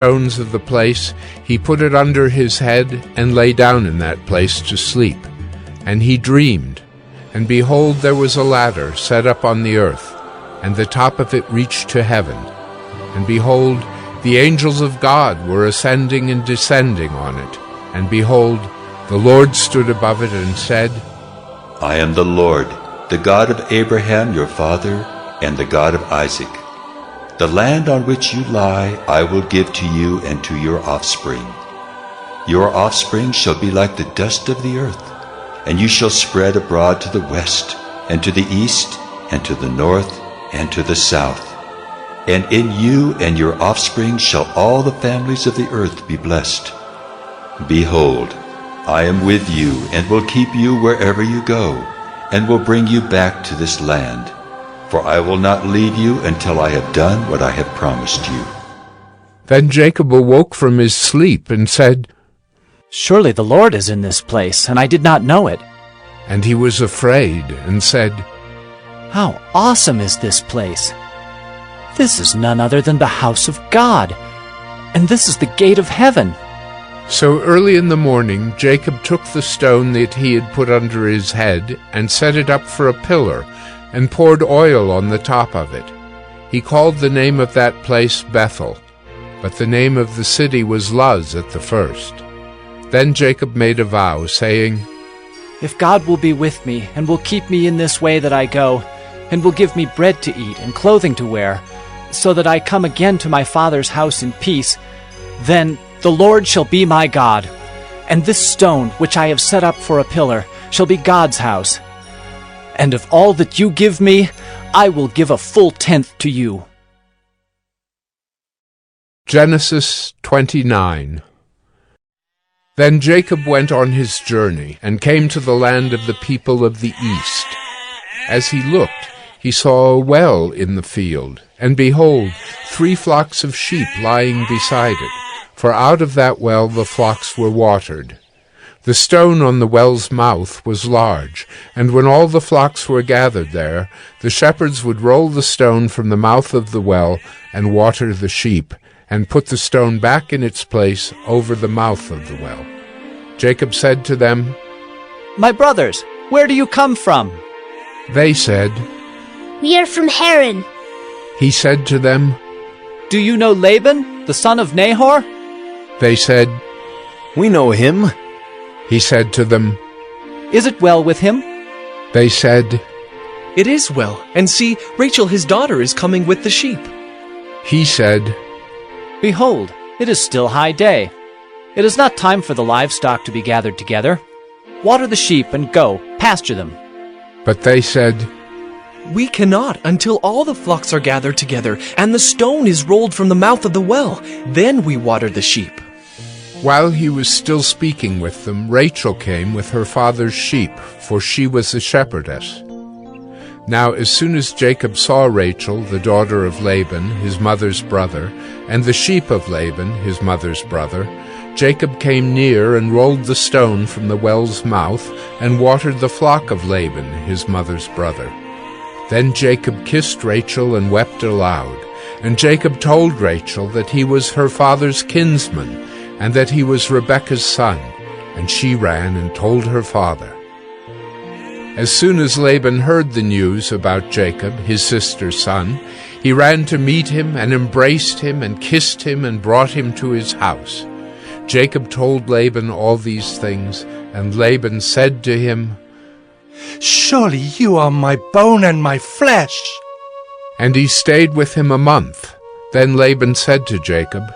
stones of the place, he put it under his head, and lay down in that place to sleep. And he dreamed, and behold, there was a ladder set up on the earth, and the top of it reached to heaven. And behold, the angels of God were ascending and descending on it. And behold, the Lord stood above it and said, I am the Lord, the God of Abraham your father, and the God of Isaac. The land on which you lie I will give to you and to your offspring. Your offspring shall be like the dust of the earth, and you shall spread abroad to the west, and to the east, and to the north, and to the south. And in you and your offspring shall all the families of the earth be blessed. Behold, I am with you, and will keep you wherever you go, and will bring you back to this land. For I will not leave you until I have done what I have promised you. Then Jacob awoke from his sleep and said, Surely the Lord is in this place, and I did not know it. And he was afraid and said, How awesome is this place! This is none other than the house of God, and this is the gate of heaven. So early in the morning Jacob took the stone that he had put under his head, and set it up for a pillar, and poured oil on the top of it. He called the name of that place Bethel, but the name of the city was Luz at the first. Then Jacob made a vow, saying, If God will be with me, and will keep me in this way that I go, and will give me bread to eat and clothing to wear, so that I come again to my father's house in peace, then the Lord shall be my God, and this stone which I have set up for a pillar shall be God's house. And of all that you give me, I will give a full tenth to you. Genesis 29. Then Jacob went on his journey, and came to the land of the people of the east. As he looked, he saw a well in the field, and behold, 3 flocks of sheep lying beside it, for out of that well the flocks were watered. The stone on the well's mouth was large, and when all the flocks were gathered there, the shepherds would roll the stone from the mouth of the well, and water the sheep, and put the stone back in its place over the mouth of the well. Jacob said to them, My brothers, where do you come from? They said, We are from Haran. He said to them, Do you know Laban, the son of Nahor? They said, We know him. He said to them, Is it well with him? They said, It is well, and see, Rachel his daughter is coming with the sheep. He said, Behold, it is still high day. It is not time for the livestock to be gathered together. Water the sheep and go, pasture them. But they said, We cannot until all the flocks are gathered together, and the stone is rolled from the mouth of the well. Then we water the sheep. While he was still speaking with them, Rachel came with her father's sheep, for she was a shepherdess. Now as soon as Jacob saw Rachel, the daughter of Laban, his mother's brother, and the sheep of Laban, his mother's brother, Jacob came near and rolled the stone from the well's mouth, and watered the flock of Laban, his mother's brother. Then Jacob kissed Rachel and wept aloud. And Jacob told Rachel that he was her father's kinsman, and that he was Rebekah's son, and she ran and told her father. As soon as Laban heard the news about Jacob, his sister's son, he ran to meet him and embraced him and kissed him and brought him to his house. Jacob told Laban all these things, and Laban said to him, Surely you are my bone and my flesh. And he stayed with him a month. Then Laban said to Jacob,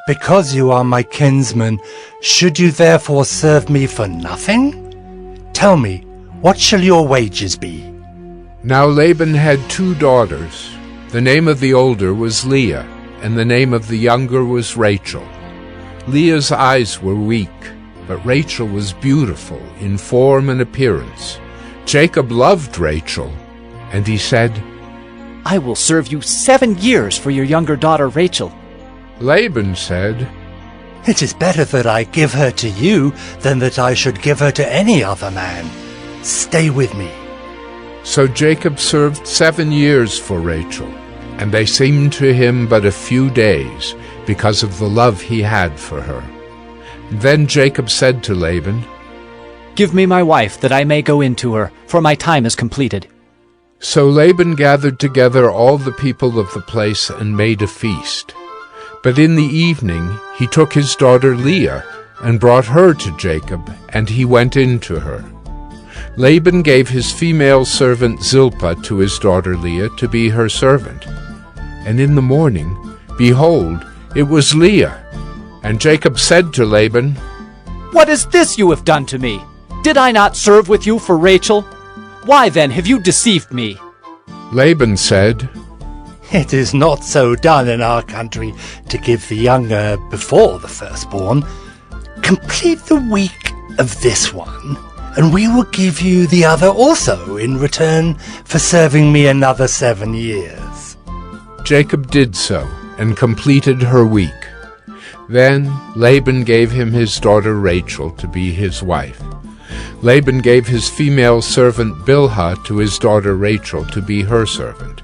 Because you are my kinsman, should you therefore serve me for nothing? Tell me, what shall your wages be? Now Laban had 2 daughters. The name of the older was Leah, and the name of the younger was Rachel. Leah's eyes were weak, but Rachel was beautiful in form and appearance. Jacob loved Rachel, and he said, I will serve you 7 years for your younger daughter Rachel. Laban said, It is better that I give her to you than that I should give her to any other man. Stay with me. So Jacob served 7 years for Rachel, and they seemed to him but a few days, because of the love he had for her. Then Jacob said to Laban, "Give me my wife, that I may go in to her, for my time is completed." So Laban gathered together all the people of the place and made a feast. But in the evening he took his daughter Leah and brought her to Jacob, and he went in to her. Laban gave his female servant Zilpah to his daughter Leah to be her servant. And in the morning, behold, it was Leah. And Jacob said to Laban, "What is this you have done to me? Did I not serve with you for Rachel? Why then have you deceived me?" Laban said, It is not so done in our country to give the younger before the firstborn. Complete the week of this one, and we will give you the other also in return for serving me another 7 years. Jacob did so, and completed her week. Then Laban gave him his daughter Rachel to be his wife. Laban gave his female servant Bilhah to his daughter Rachel to be her servant.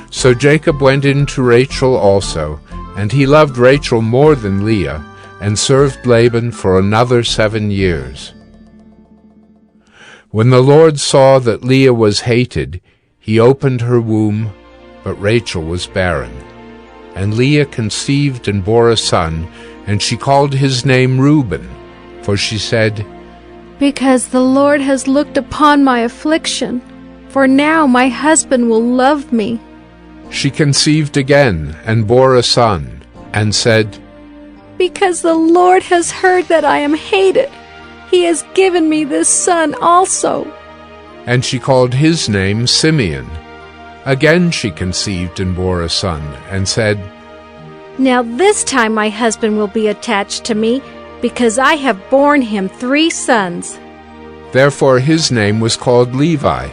So Jacob went in to Rachel also, and he loved Rachel more than Leah, and served Laban for another 7 years. When the Lord saw that Leah was hated, he opened her womb, but Rachel was barren. And Leah conceived and bore a son, and she called his name Reuben, for she said, Because the Lord has looked upon my affliction, for now my husband will love me. She conceived again, and bore a son, and said, Because the Lord has heard that I am hated, he has given me this son also. And she called his name Simeon. Again she conceived and bore a son, and said, Now this time my husband will be attached to me, because I have borne him 3 sons. Therefore his name was called Levi.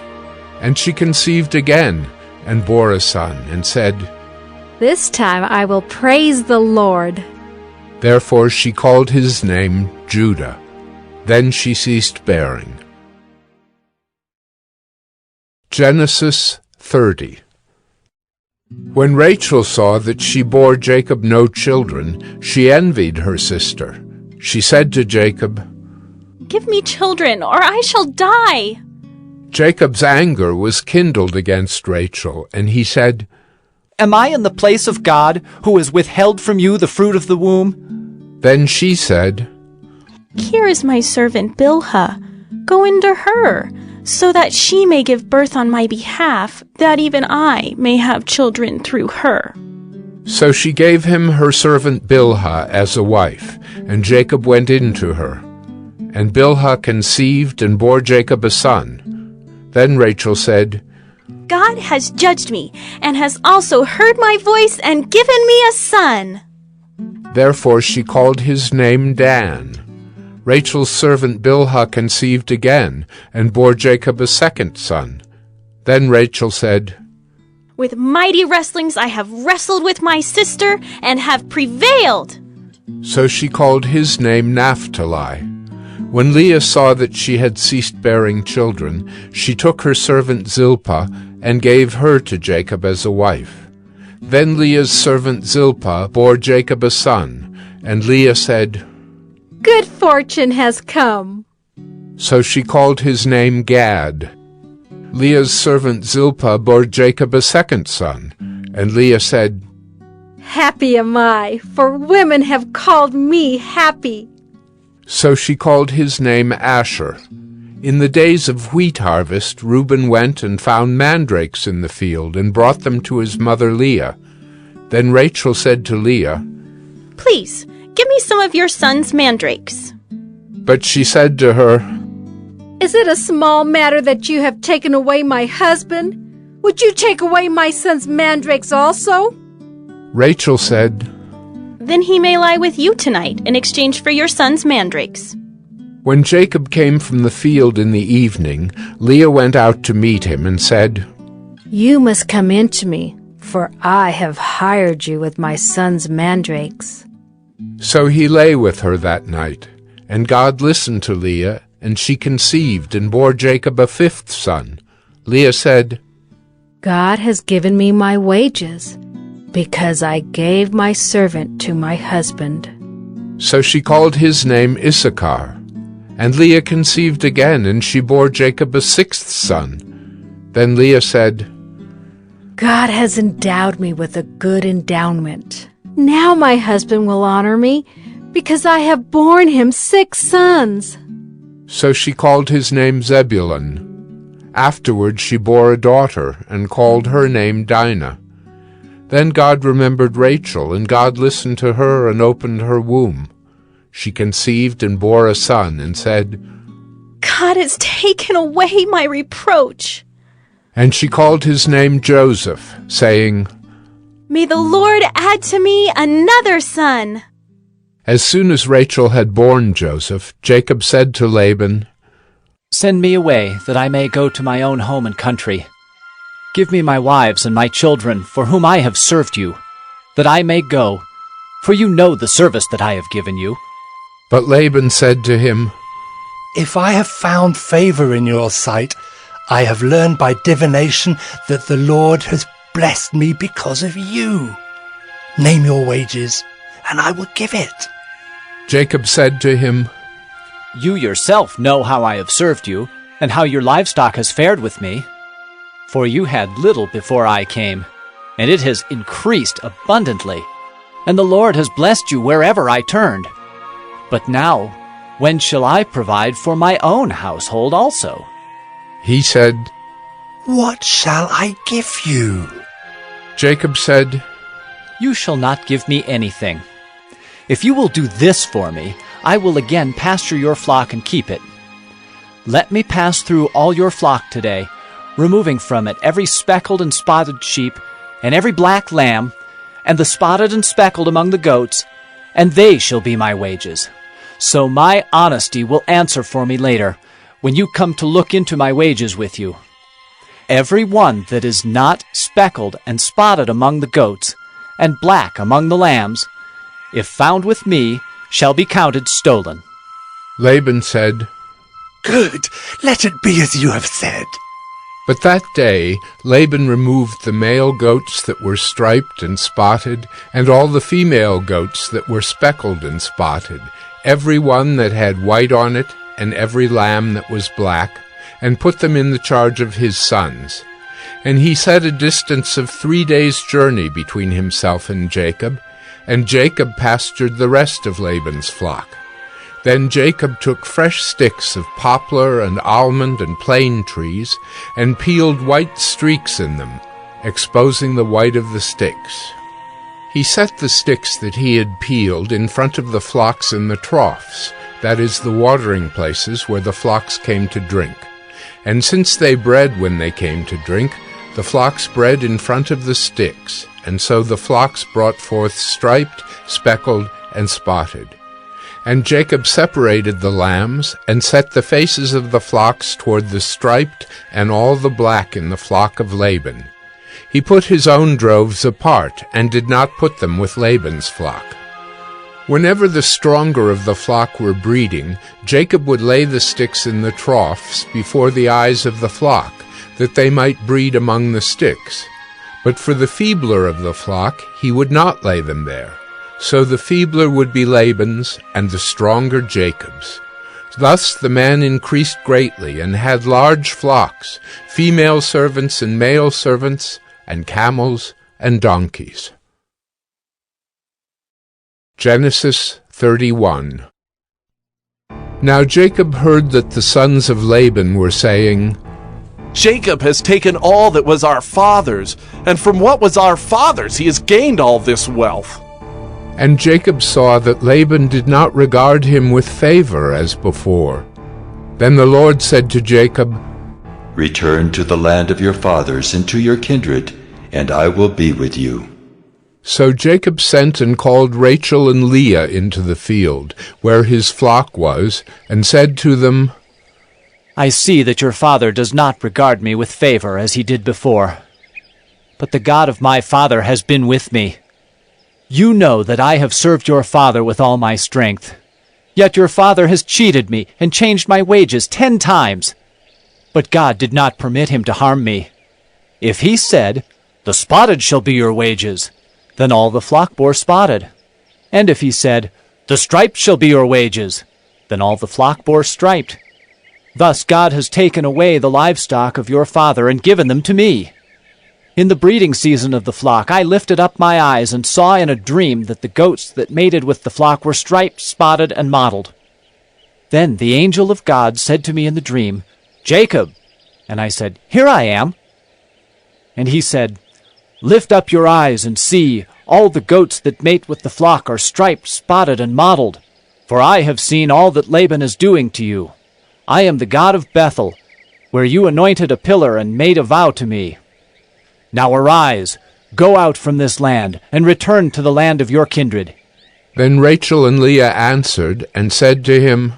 And she conceived again, and bore a son, and said, This time I will praise the Lord. Therefore she called his name Judah. Then she ceased bearing. Genesis 30. When Rachel saw that she bore Jacob no children, she envied her sister. She said to Jacob, Give me children, or I shall die. Jacob's anger was kindled against Rachel, and he said, Am I in the place of God, who has withheld from you the fruit of the womb? Then she said, Here is my servant Bilhah. Go into her, so that she may give birth on my behalf, that even I may have children through her. So she gave him her servant Bilhah as a wife, and Jacob went in to her. And Bilhah conceived and bore Jacob a son. Then Rachel said, God has judged me, and has also heard my voice and given me a son. Therefore she called his name Dan. Rachel's servant Bilhah conceived again, and bore Jacob a second son. Then Rachel said, With mighty wrestlings I have wrestled with my sister, and have prevailed. So she called his name Naphtali. When Leah saw that she had ceased bearing children, she took her servant Zilpah, and gave her to Jacob as a wife. Then Leah's servant Zilpah bore Jacob a son, and Leah said, Good fortune has come. So she called his name Gad. Leah's servant Zilpah bore Jacob a second son, and Leah said, Happy am I, for women have called me happy. So she called his name Asher. In the days of wheat harvest, Reuben went and found mandrakes in the field, and brought them to his mother Leah. Then Rachel said to Leah, Please, give me some of your son's mandrakes. But she said to her, Is it a small matter that you have taken away my husband? Would you take away my son's mandrakes also? Rachel said, Then he may lie with you tonight in exchange for your son's mandrakes. When Jacob came from the field in the evening, Leah went out to meet him and said, You must come in to me, for I have hired you with my son's mandrakes. So he lay with her that night. And God listened to Leah, and she conceived and bore Jacob a 5th son. Leah said, God has given me my wages. because I gave my servant to my husband." So she called his name Issachar. And Leah conceived again, and she bore Jacob a sixth son. Then Leah said, "God has endowed me with a good endowment. Now my husband will honor me, because I have borne him 6 sons." So she called his name Zebulun. Afterward she bore a daughter, and called her name Dinah. Then God remembered Rachel, and God listened to her and opened her womb. She conceived and bore a son, and said, God has taken away my reproach. And she called his name Joseph, saying, May the Lord add to me another son. As soon as Rachel had borne Joseph, Jacob said to Laban, Send me away, that I may go to my own home and country. Give me my wives and my children, for whom I have served you, that I may go, for you know the service that I have given you. But Laban said to him, If I have found favor in your sight, I have learned by divination that the Lord has blessed me because of you. Name your wages, and I will give it. Jacob said to him, You yourself know how I have served you, and how your livestock has fared with me. For you had little before I came, and it has increased abundantly, and the Lord has blessed you wherever I turned. But now, when shall I provide for my own household also? He said, What shall I give you? Jacob said, You shall not give me anything. If you will do this for me, I will again pasture your flock and keep it. Let me pass through all your flock today, removing from it every speckled and spotted sheep, and every black lamb, and the spotted and speckled among the goats, and they shall be my wages. So my honesty will answer for me later, when you come to look into my wages with you. Every one that is not speckled and spotted among the goats, and black among the lambs, if found with me, shall be counted stolen. Laban said, Good, let it be as you have said. But that day Laban removed the male goats that were striped and spotted, and all the female goats that were speckled and spotted, every one that had white on it, and every lamb that was black, and put them in the charge of his sons. And he set a distance of 3 days' journey between himself and Jacob pastured the rest of Laban's flock. Then Jacob took fresh sticks of poplar and almond and plane trees, and peeled white streaks in them, exposing the white of the sticks. He set the sticks that he had peeled in front of the flocks in the troughs, that is, the watering places where the flocks came to drink. And since they bred when they came to drink, the flocks bred in front of the sticks, and so the flocks brought forth striped, speckled, and spotted. And Jacob separated the lambs, and set the faces of the flocks toward the striped and all the black in the flock of Laban. He put his own droves apart, and did not put them with Laban's flock. Whenever the stronger of the flock were breeding, Jacob would lay the sticks in the troughs before the eyes of the flock, that they might breed among the sticks. But for the feebler of the flock he would not lay them there. So the feebler would be Laban's, and the stronger Jacob's. Thus the man increased greatly, and had large flocks, female servants and male servants, and camels and donkeys. Genesis 31. Now Jacob heard that the sons of Laban were saying, Jacob has taken all that was our father's, and from what was our father's he has gained all this wealth. And Jacob saw that Laban did not regard him with favor as before. Then the Lord said to Jacob, Return to the land of your fathers and to your kindred, and I will be with you. So Jacob sent and called Rachel and Leah into the field, where his flock was, and said to them, I see that your father does not regard me with favor as he did before. But the God of my father has been with me. You know that I have served your father with all my strength. Yet your father has cheated me and changed my wages 10 times. But God did not permit him to harm me. If he said, The spotted shall be your wages, then all the flock bore spotted. And if he said, The striped shall be your wages, then all the flock bore striped. Thus God has taken away the livestock of your father and given them to me. In the breeding season of the flock I lifted up my eyes and saw in a dream that the goats that mated with the flock were striped, spotted, and mottled. Then the angel of God said to me in the dream, Jacob. And I said, Here I am. And he said, Lift up your eyes and see, all the goats that mate with the flock are striped, spotted, and mottled. For I have seen all that Laban is doing to you. I am the God of Bethel, where you anointed a pillar and made a vow to me. Now arise, go out from this land, and return to the land of your kindred. Then Rachel and Leah answered and said to him,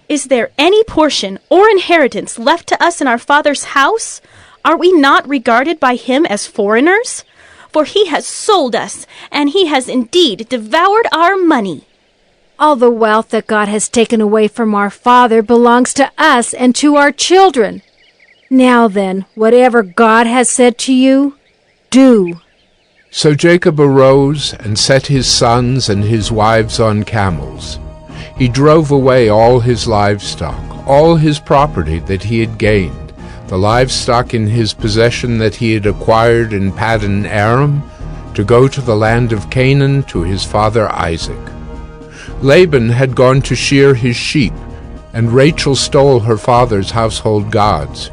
Is there any portion or inheritance left to us in our father's house? Are we not regarded by him as foreigners? For he has sold us, and he has indeed devoured our money. All the wealth that God has taken away from our father belongs to us and to our children. Now then, whatever God has said to you, do. So Jacob arose and set his sons and his wives on camels. He drove away all his livestock, all his property that he had gained, the livestock in his possession that he had acquired in Paddan Aram, to go to the land of Canaan to his father Isaac. Laban had gone to shear his sheep, and Rachel stole her father's household gods.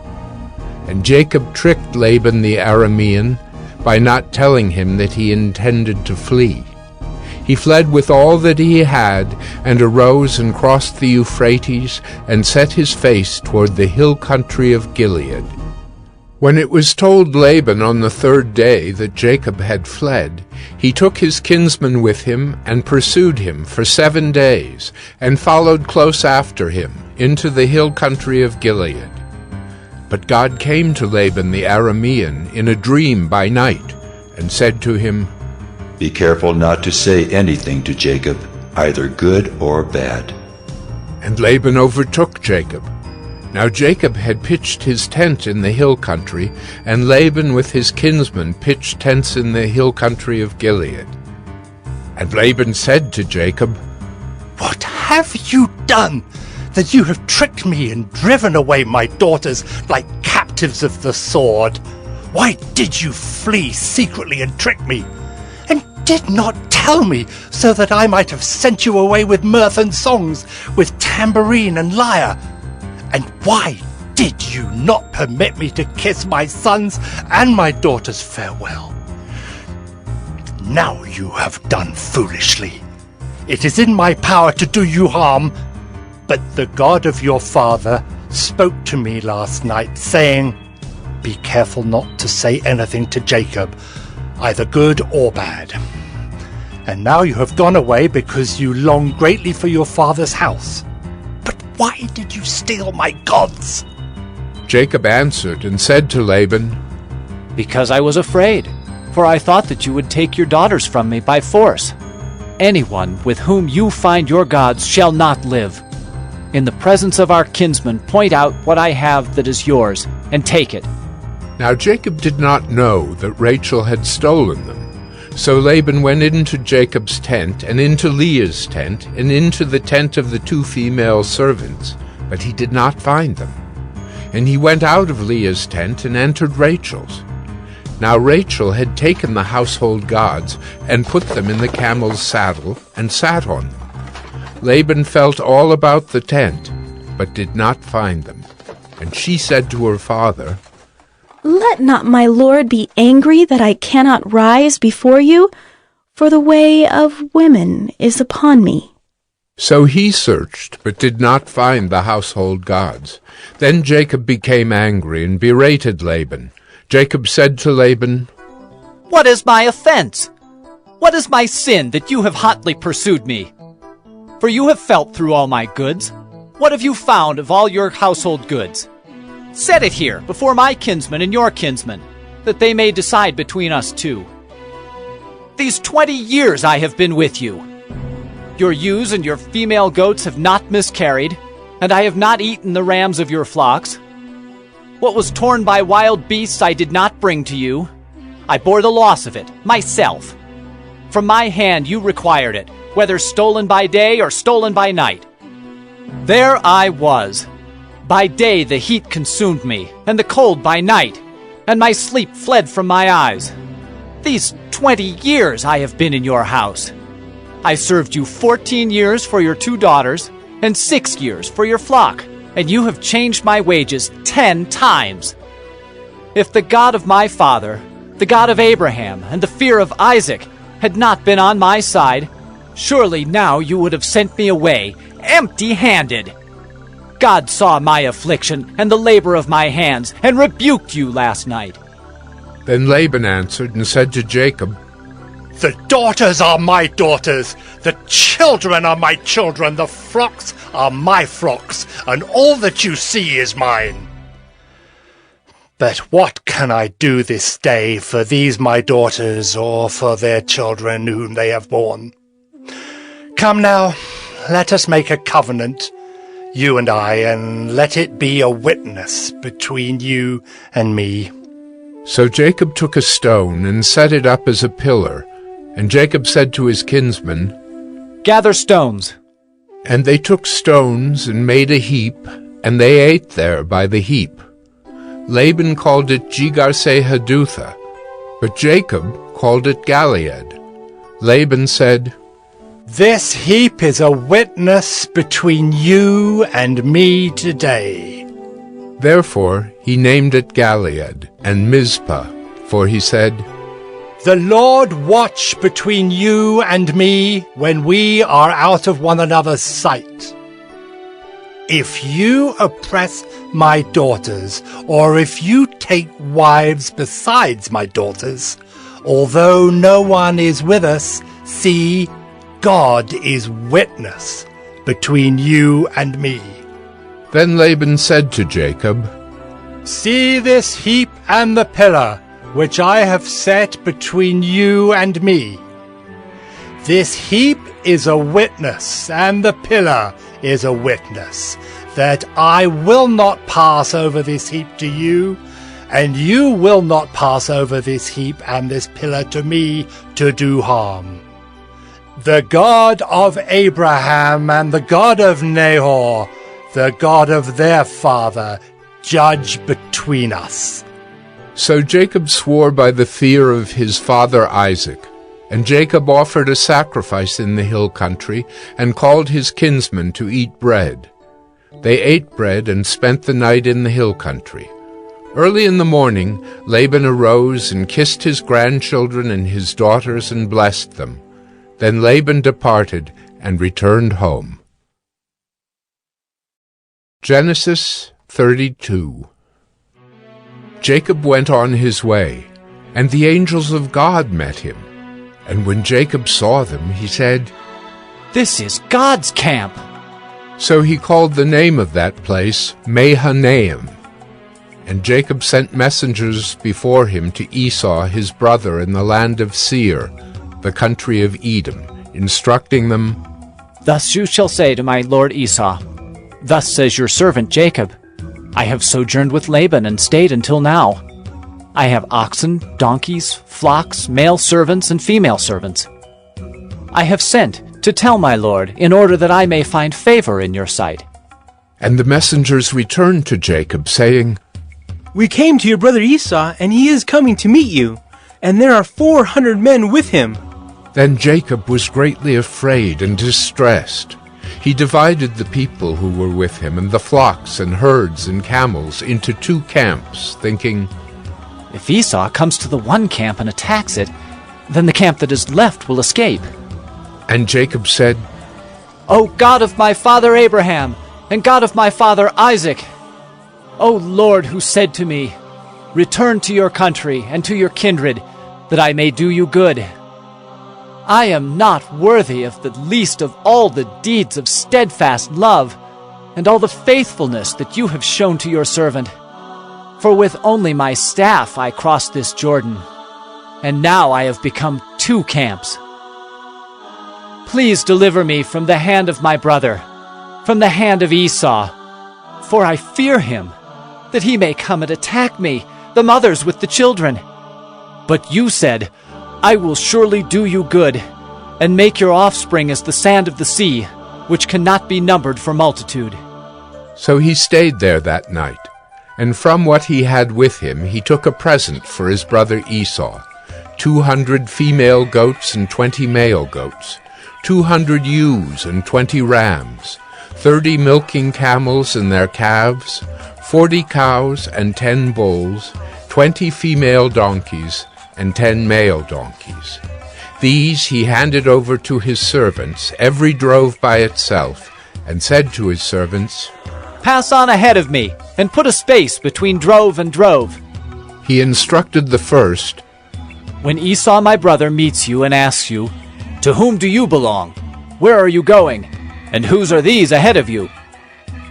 And Jacob tricked Laban the Aramean by not telling him that he intended to flee. He fled with all that he had, and arose and crossed the Euphrates, and set his face toward the hill country of Gilead. When it was told Laban on the third day that Jacob had fled, he took his kinsman with him, and pursued him for 7 days, and followed close after him into the hill country of Gilead. But God came to Laban the Aramean in a dream by night, and said to him, Be careful not to say anything to Jacob, either good or bad. And Laban overtook Jacob. Now Jacob had pitched his tent in the hill country, and Laban with his kinsmen pitched tents in the hill country of Gilead. And Laban said to Jacob, What have you done, that you have tricked me and driven away my daughters like captives of the sword? Why did you flee secretly and trick me, and did not tell me, so that I might have sent you away with mirth and songs, with tambourine and lyre? And why did you not permit me to kiss my sons and my daughters farewell? Now you have done foolishly. It is in my power to do you harm, but the God of your father spoke to me last night, saying, Be careful not to say anything to Jacob, either good or bad. And now you have gone away because you long greatly for your father's house. But why did you steal my gods? Jacob answered and said to Laban, Because I was afraid, for I thought that you would take your daughters from me by force. Anyone with whom you find your gods shall not live. In the presence of our kinsmen, point out what I have that is yours, and take it. Now Jacob did not know that Rachel had stolen them. So Laban went into Jacob's tent, and into Leah's tent, and into the tent of the 2 female servants, but he did not find them. And he went out of Leah's tent and entered Rachel's. Now Rachel had taken the household gods, and put them in the camel's saddle, and sat on them. Laban felt all about the tent, but did not find them. And she said to her father, Let not my lord be angry that I cannot rise before you, for the way of women is upon me. So he searched, but did not find the household gods. Then Jacob became angry and berated Laban. Jacob said to Laban, What is my offense? What is my sin that you have hotly pursued me? For you have felt through all my goods. What have you found of all your household goods? Set it here before my kinsmen and your kinsmen, that they may decide between us two. These 20 years I have been with you. Your ewes and your female goats have not miscarried, and I have not eaten the rams of your flocks. What was torn by wild beasts I did not bring to you. I bore the loss of it, myself. From my hand you required it, whether stolen by day or stolen by night. There I was. By day the heat consumed me, and the cold by night, and my sleep fled from my eyes. These 20 years I have been in your house. I served you 14 years for your 2 daughters, and 6 years for your flock, and you have changed my wages 10 times. If the God of my father, the God of Abraham, and the fear of Isaac had not been on my side, surely now you would have sent me away, empty-handed. God saw my affliction and the labor of my hands, and rebuked you last night. Then Laban answered and said to Jacob, The daughters are my daughters, the children are my children, the flocks are my flocks, and all that you see is mine. But what can I do this day for these my daughters, or for their children whom they have borne? Come now, let us make a covenant, you and I, and let it be a witness between you and me. So Jacob took a stone and set it up as a pillar, and Jacob said to his kinsmen, Gather stones. And they took stones and made a heap, and they ate there by the heap. Laban called it Jegar-sahadutha, but Jacob called it Galeed. Laban said, This heap is a witness between you and me today. Therefore he named it Galeed and Mizpah, for he said, The Lord watch between you and me when we are out of one another's sight. If you oppress my daughters, or if you take wives besides my daughters, although no one is with us, see, God is witness between you and me. Then Laban said to Jacob, See this heap and the pillar, which I have set between you and me. This heap is a witness, and the pillar is a witness, that I will not pass over this heap to you, and you will not pass over this heap and this pillar to me to do harm. The God of Abraham and the God of Nahor, the God of their father, judge between us. So Jacob swore by the fear of his father Isaac, and Jacob offered a sacrifice in the hill country, and called his kinsmen to eat bread. They ate bread and spent the night in the hill country. Early in the morning Laban arose and kissed his grandchildren and his daughters and blessed them. Then Laban departed and returned home. Genesis 32. Jacob went on his way, and the angels of God met him. And when Jacob saw them, he said, This is God's camp. So he called the name of that place Mahanaim. And Jacob sent messengers before him to Esau his brother in the land of Seir, the country of Edom, instructing them, Thus you shall say to my lord Esau, Thus says your servant Jacob, I have sojourned with Laban and stayed until now. I have oxen, donkeys, flocks, male servants, and female servants. I have sent to tell my lord, in order that I may find favor in your sight. And the messengers returned to Jacob, saying, We came to your brother Esau, and he is coming to meet you, and there are 400 men with him. Then Jacob was greatly afraid and distressed. He divided the people who were with him and the flocks and herds and camels into 2 camps, thinking, If Esau comes to the one camp and attacks it, then the camp that is left will escape. And Jacob said, O God of my father Abraham, and God of my father Isaac, O Lord, who said to me, Return to your country and to your kindred, that I may do you good. I am not worthy of the least of all the deeds of steadfast love, and all the faithfulness that you have shown to your servant. For with only my staff I crossed this Jordan, and now I have become 2 camps. Please deliver me from the hand of my brother, from the hand of Esau, for I fear him, that he may come and attack me, the mothers with the children. But you said, I will surely do you good, and make your offspring as the sand of the sea, which cannot be numbered for multitude." So he stayed there that night, and from what he had with him he took a present for his brother Esau, 200 female goats and 20 male goats, 200 ewes and 20 rams, 30 milking camels and their calves, 40 cows and 10 bulls, 20 female donkeys and 10 male donkeys. These he handed over to his servants, every drove by itself, and said to his servants, "Pass on ahead of me, and put a space between drove and drove." He instructed the first, "When Esau my brother meets you and asks you, 'To whom do you belong? Where are you going? And whose are these ahead of you?'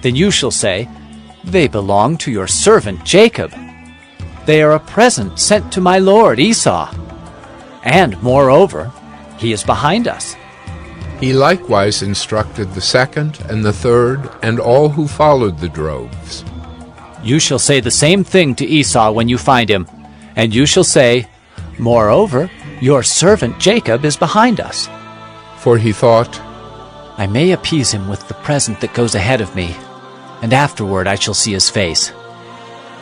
then you shall say, 'They belong to your servant Jacob. They are a present sent to my lord Esau. And, moreover, he is behind us.'" He likewise instructed the second and the third and all who followed the droves. "You shall say the same thing to Esau when you find him, and you shall say, 'Moreover, your servant Jacob is behind us.'" For he thought, "I may appease him with the present that goes ahead of me, and afterward I shall see his face.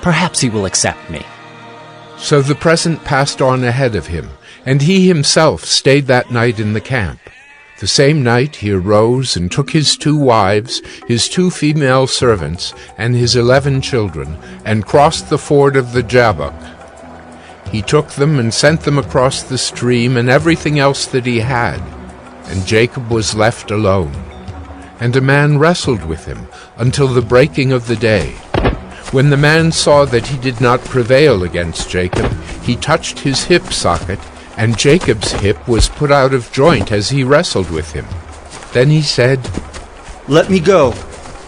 Perhaps he will accept me." So the present passed on ahead of him, and he himself stayed that night in the camp. The same night he arose and took his 2 wives, his 2 female servants, and his 11 children, and crossed the ford of the Jabbok. He took them and sent them across the stream and everything else that he had, and Jacob was left alone. And a man wrestled with him until the breaking of the day. When the man saw that he did not prevail against Jacob, he touched his hip socket, and Jacob's hip was put out of joint as he wrestled with him. Then he said, "Let me go,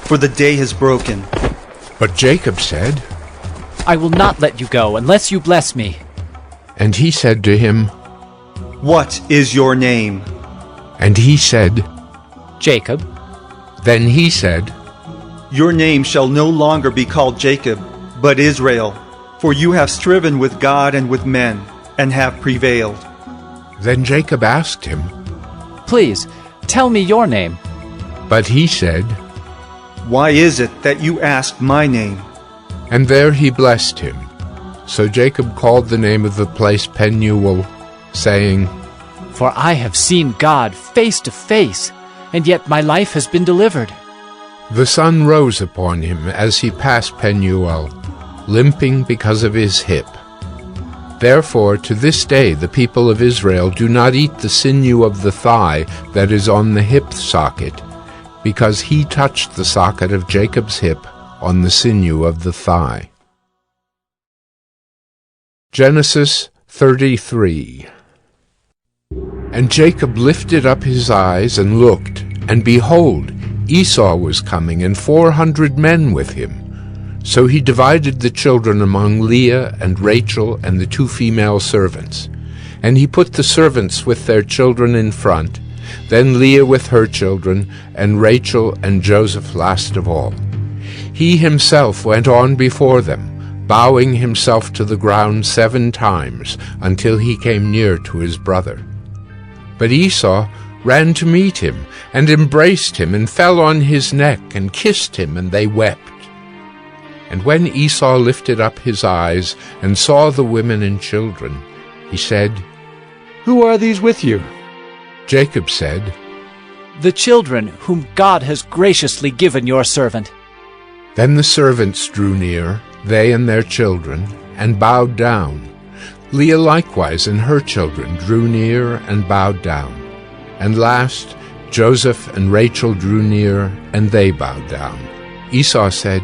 for the day has broken." But Jacob said, "I will not let you go unless you bless me." And he said to him, "What is your name?" And he said, "Jacob." Then he said, "Your name shall no longer be called Jacob, but Israel, for you have striven with God and with men, and have prevailed." Then Jacob asked him, "Please, tell me your name." But he said, "Why is it that you ask my name?" And there he blessed him. So Jacob called the name of the place Penuel, saying, "For I have seen God face to face, and yet my life has been delivered." The sun rose upon him as he passed Penuel, limping because of his hip. Therefore to this day the people of Israel do not eat the sinew of the thigh that is on the hip socket, because he touched the socket of Jacob's hip on the sinew of the thigh. Genesis 33. And Jacob lifted up his eyes and looked, and behold, Esau was coming, and 400 men with him. So he divided the children among Leah and Rachel and the 2 female servants. And he put the servants with their children in front, then Leah with her children, and Rachel and Joseph last of all. He himself went on before them, bowing himself to the ground 7 times, until he came near to his brother. But Esau ran to meet him, and embraced him, and fell on his neck, and kissed him, and they wept. And when Esau lifted up his eyes, and saw the women and children, he said, "Who are these with you?" Jacob said, "The children whom God has graciously given your servant." Then the servants drew near, they and their children, and bowed down. Leah likewise and her children drew near and bowed down. And last, Joseph and Rachel drew near, and they bowed down. Esau said,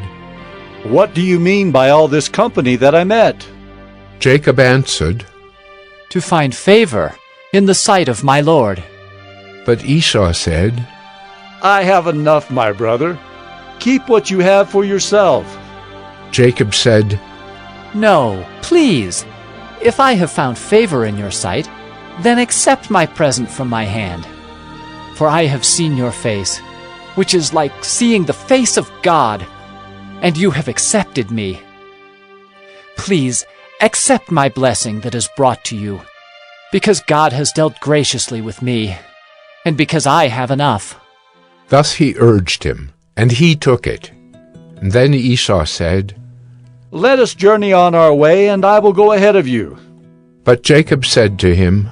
"What do you mean by all this company that I met?" Jacob answered, "To find favor in the sight of my lord." But Esau said, "I have enough, my brother. Keep what you have for yourself." Jacob said, "No, please. If I have found favor in your sight, then accept my present from my hand. For I have seen your face, which is like seeing the face of God, and you have accepted me. Please accept my blessing that is brought to you. because God has dealt graciously with me, and because I have enough." Thus he urged him, and he took it. And then Esau said, "Let us journey on our way, and I will go ahead of you." But Jacob said to him,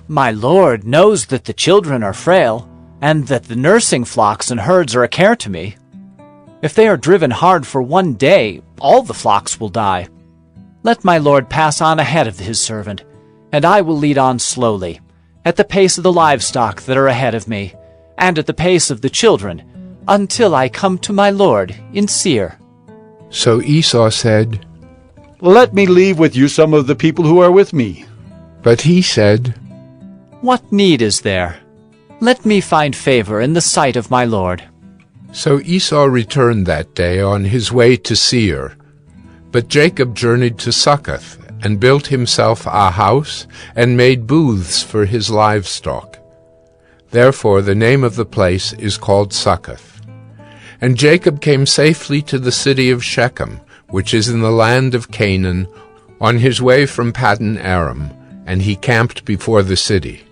"My Lord knows that the children are frail, and that the nursing flocks and herds are a care to me. If they are driven hard for one day, all the flocks will die. Let my Lord pass on ahead of his servant, and I will lead on slowly, at the pace of the livestock that are ahead of me, and at the pace of the children, until I come to my Lord in Seir." So Esau said, "Let me leave with you some of the people who are with me." But he said, "What need is there? Let me find favor in the sight of my Lord." So Esau returned that day on his way to Seir. But Jacob journeyed to Succoth, and built himself a house, and made booths for his livestock. Therefore the name of the place is called Succoth. And Jacob came safely to the city of Shechem, which is in the land of Canaan, on his way from Paddan Aram, and he camped before the city.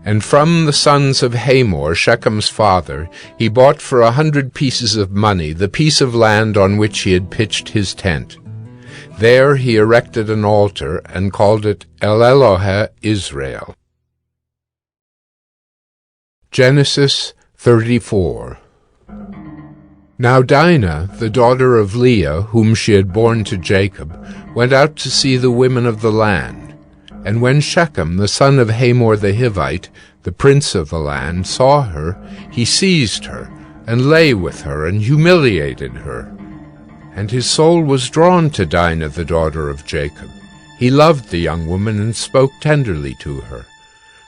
And from the sons of Hamor, Shechem's father, he bought for 100 pieces of money the piece of land on which he had pitched his tent. There he erected an altar, and called it El Elohe Israel. Genesis 34. Now Dinah, the daughter of Leah, whom she had borne to Jacob, went out to see the women of the land. And when Shechem, the son of Hamor the Hivite, the prince of the land, saw her, he seized her, and lay with her, and humiliated her. And his soul was drawn to Dinah, the daughter of Jacob. He loved the young woman, and spoke tenderly to her.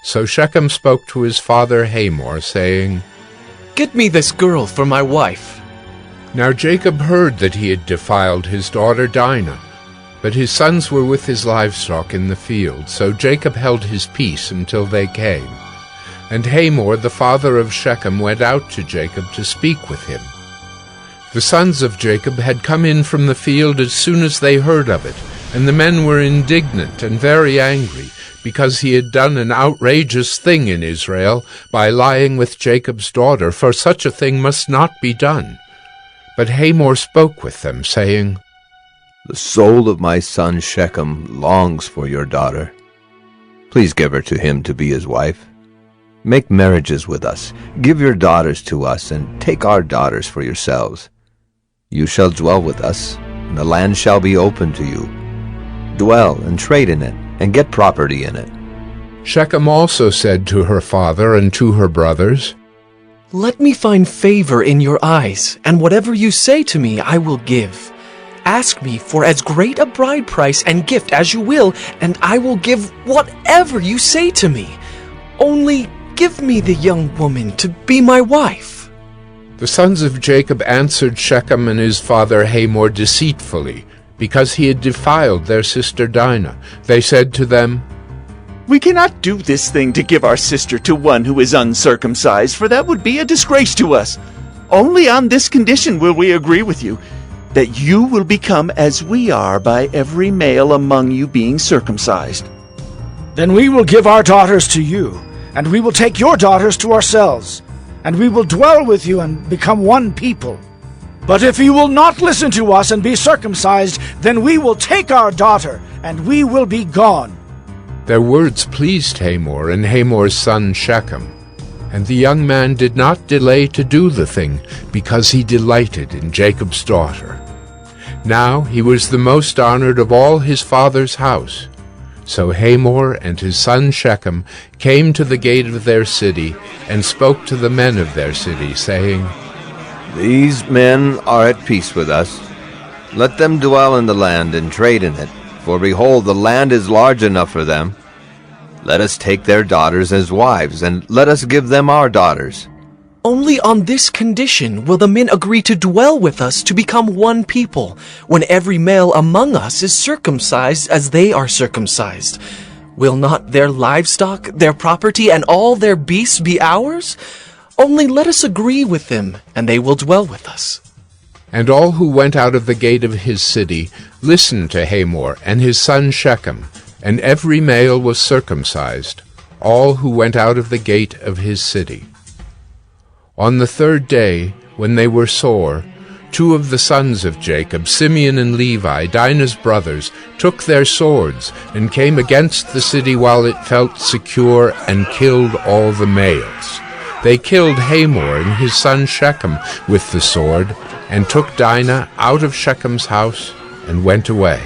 So Shechem spoke to his father Hamor, saying, "Get me this girl for my wife." Now Jacob heard that he had defiled his daughter Dinah, but his sons were with his livestock in the field, so Jacob held his peace until they came. And Hamor, the father of Shechem, went out to Jacob to speak with him. The sons of Jacob had come in from the field as soon as they heard of it, and the men were indignant and very angry, because he had done an outrageous thing in Israel by lying with Jacob's daughter, for such a thing must not be done. But Hamor spoke with them, saying, "The soul of my son Shechem longs for your daughter. Please give her to him to be his wife. Make marriages with us. Give your daughters to us, and take our daughters for yourselves. You shall dwell with us, and the land shall be open to you. Dwell and trade in it, and get property in it." Shechem also said to her father and to her brothers, "Let me find favor in your eyes, and whatever you say to me I will give. Ask me for as great a bride price and gift as you will, and I will give whatever you say to me. Only give me the young woman to be my wife." The sons of Jacob answered Shechem and his father Hamor deceitfully, because he had defiled their sister Dinah. They said to them, "We cannot do this thing to give our sister to one who is uncircumcised, for that would be a disgrace to us. Only on this condition will we agree with you, that you will become as we are by every male among you being circumcised." "Then we will give our daughters to you, and we will take your daughters to ourselves, and we will dwell with you and become one people. But if you will not listen to us and be circumcised, then we will take our daughter, and we will be gone." Their words pleased Hamor and Hamor's son Shechem, and the young man did not delay to do the thing, because he delighted in Jacob's daughter. Now he was the most honored of all his father's house. So Hamor and his son Shechem came to the gate of their city, and spoke to the men of their city, saying, "These men are at peace with us. Let them dwell in the land and trade in it, for behold, the land is large enough for them. Let us take their daughters as wives, and let us give them our daughters. Only on this condition will the men agree to dwell with us to become one people, when every male among us is circumcised as they are circumcised. Will not their livestock, their property, and all their beasts be ours? Only let us agree with them, and they will dwell with us." And all who went out of the gate of his city listened to Hamor and his son Shechem, and every male was circumcised, all who went out of the gate of his city. On the third day, when they were sore, 2 of the sons of Jacob, Simeon and Levi, Dinah's brothers, took their swords and came against the city while it felt secure and killed all the males. They killed Hamor and his son Shechem with the sword, and took Dinah out of Shechem's house and went away.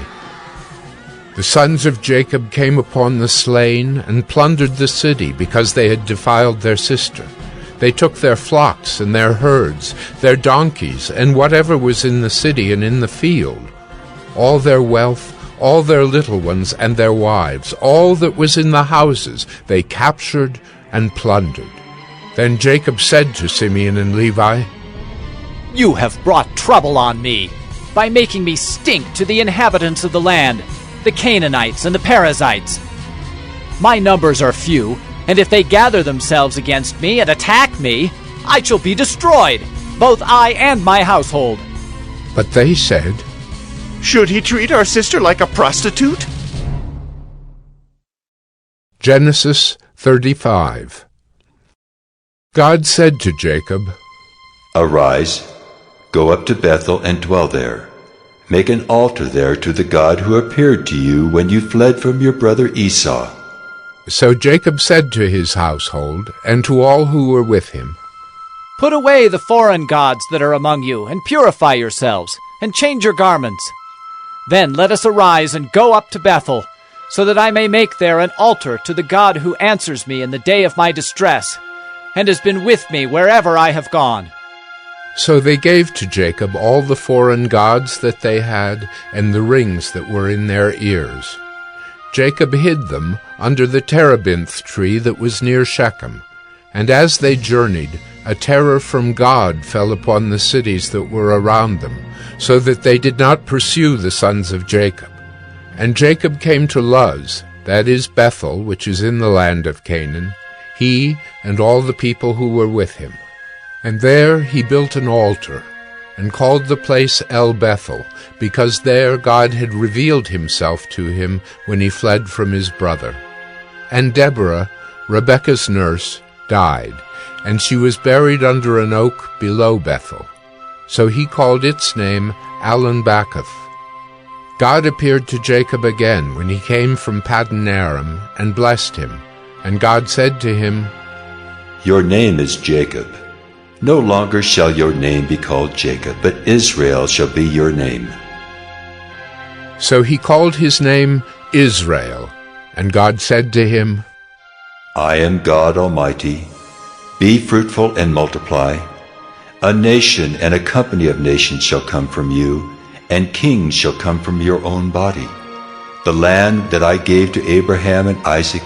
The sons of Jacob came upon the slain and plundered the city because they had defiled their sister. They took their flocks and their herds, their donkeys, and whatever was in the city and in the field, all their wealth, all their little ones and their wives, all that was in the houses, they captured and plundered. Then Jacob said to Simeon and Levi, "You have brought trouble on me by making me stink to the inhabitants of the land, the Canaanites and the Perizzites. My numbers are few, and if they gather themselves against me and attack me, I shall be destroyed, both I and my household." But they said, "Should he treat our sister like a prostitute?" Genesis 35. God said to Jacob, Arise, go up to Bethel and dwell there. Make an altar there to the God who appeared to you when you fled from your brother Esau. So Jacob said to his household and to all who were with him, "Put away the foreign gods that are among you, and purify yourselves, and change your garments. Then let us arise and go up to Bethel, so that I may make there an altar to the God who answers me in the day of my distress, and has been with me wherever I have gone." So they gave to Jacob all the foreign gods that they had, and the rings that were in their ears. Jacob hid them under the terebinth tree that was near Shechem. And as they journeyed, a terror from God fell upon the cities that were around them, so that they did not pursue the sons of Jacob. And Jacob came to Luz, that is Bethel, which is in the land of Canaan, he and all the people who were with him. And there he built an altar, and called the place El Bethel, because there God had revealed himself to him when he fled from his brother. And Deborah, Rebekah's nurse, died, and she was buried under an oak below Bethel. So he called its name Allon-Bacuth. God appeared to Jacob again when he came from Paddan Aram, and blessed him. And God said to him, Your name is Jacob. No longer shall your name be called Jacob, but Israel shall be your name. So he called his name Israel. And God said to him, I am God Almighty. Be fruitful and multiply. A nation and a company of nations shall come from you, and kings shall come from your own body. The land that I gave to Abraham and Isaac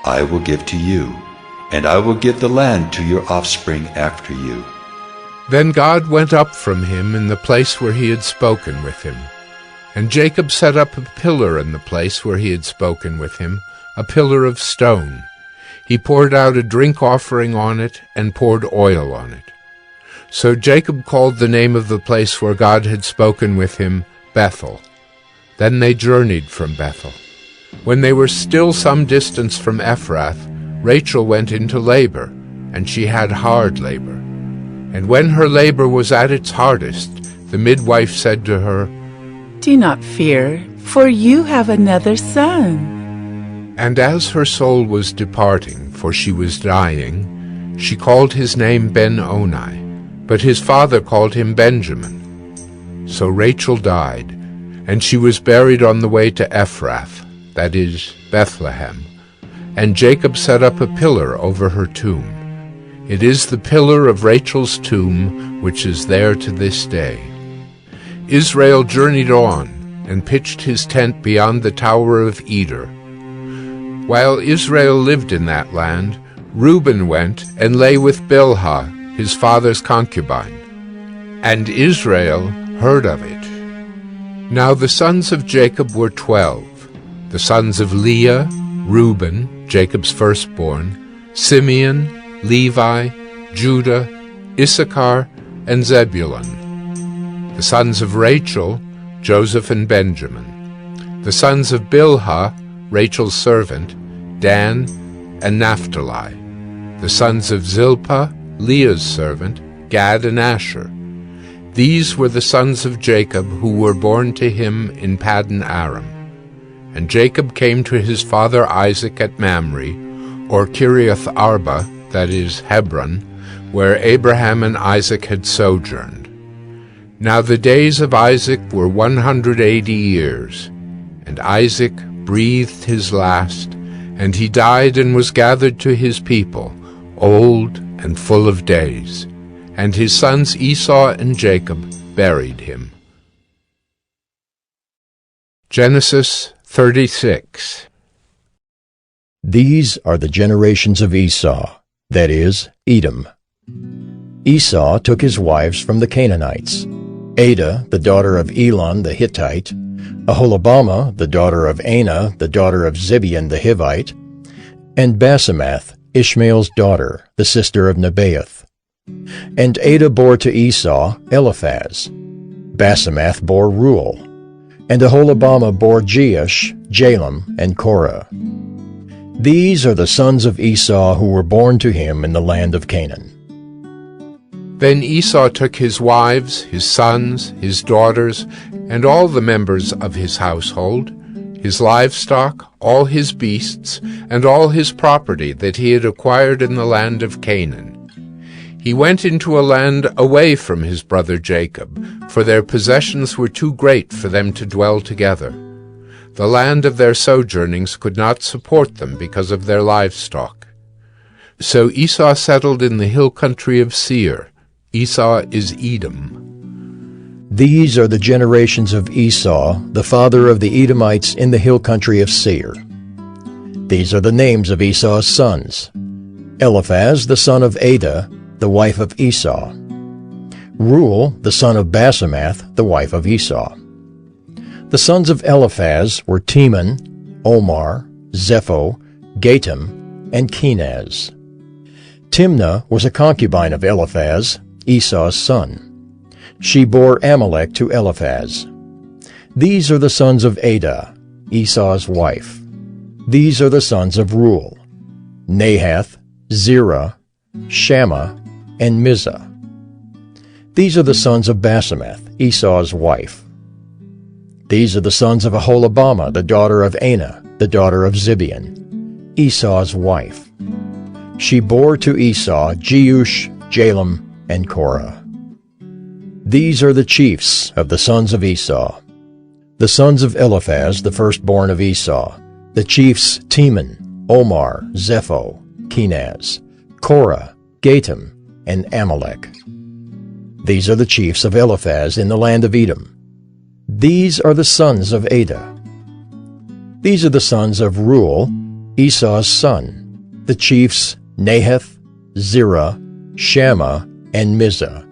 I will give to you, and I will give the land to your offspring after you. Then God went up from him in the place where he had spoken with him. And Jacob set up a pillar in the place where he had spoken with him, a pillar of stone. He poured out a drink offering on it, and poured oil on it. So Jacob called the name of the place where God had spoken with him, Bethel. Then they journeyed from Bethel. When they were still some distance from Ephrath, Rachel went into labor, and she had hard labor. And when her labor was at its hardest, the midwife said to her, Do not fear, for you have another son. And as her soul was departing, for she was dying, she called his name Ben-Oni, but his father called him Benjamin. So Rachel died, and she was buried on the way to Ephrath, that is, Bethlehem. And Jacob set up a pillar over her tomb. It is the pillar of Rachel's tomb, which is there to this day. Israel journeyed on, and pitched his tent beyond the Tower of Eder. While Israel lived in that land, Reuben went and lay with Bilhah, his father's concubine. And Israel heard of it. Now the sons of Jacob were 12. The sons of Leah, Reuben, Jacob's firstborn, Simeon, Levi, Judah, Issachar, and Zebulun. The sons of Rachel, Joseph and Benjamin. The sons of Bilhah, Rachel's servant, Dan, and Naphtali. The sons of Zilpah, Leah's servant, Gad and Asher. These were the sons of Jacob who were born to him in Paddan Aram. And Jacob came to his father Isaac at Mamre, or Kiriath Arba, that is, Hebron, where Abraham and Isaac had sojourned. Now the days of Isaac were 180 years, and Isaac breathed his last, and he died and was gathered to his people, old and full of days. And his sons Esau and Jacob buried him. Genesis 36. These are the generations of Esau, that is, Edom. Esau took his wives from the Canaanites, Adah, the daughter of Elon the Hittite, Aholibamah, the daughter of Anah, the daughter of Zibeon the Hivite, and Basemath, Ishmael's daughter, the sister of Nebaioth. And Adah bore to Esau Eliphaz. Basemath bore Reuel, and Aholibamah bore Jeush, Jalem, and Korah. These are the sons of Esau who were born to him in the land of Canaan. Then Esau took his wives, his sons, his daughters, and all the members of his household, his livestock, all his beasts, and all his property that he had acquired in the land of Canaan. He went into a land away from his brother Jacob, for their possessions were too great for them to dwell together. The land of their sojournings could not support them because of their livestock. So Esau settled in the hill country of Seir. Esau is Edom. These are the generations of Esau, the father of the Edomites in the hill country of Seir. These are the names of Esau's sons: Eliphaz, the son of Adah, the wife of Esau; Reuel, the son of Basemath, the wife of Esau. The sons of Eliphaz were Teman, Omar, Zepho, Gatam, and Kenaz. Timnah was a concubine of Eliphaz, Esau's son. She bore Amalek to Eliphaz. These are the sons of Adah, Esau's wife. These are the sons of Reuel: Nahath, Zerah, Shammah, and Mizah. These are the sons of Basemath, Esau's wife. These are the sons of Aholibamah, the daughter of Anah, the daughter of Zibeon, Esau's wife. She bore to Esau Jeush, Jalem, and Korah. These are the chiefs of the sons of Esau. The sons of Eliphaz, the firstborn of Esau, the chiefs Teman, Omar, Zepho, Kenaz, Korah, Gatam, and Amalek. These are the chiefs of Eliphaz in the land of Edom. These are the sons of Adah. These are the sons of Reuel, Esau's son, the chiefs Nahath, Zerah, Shammah, and Mizah.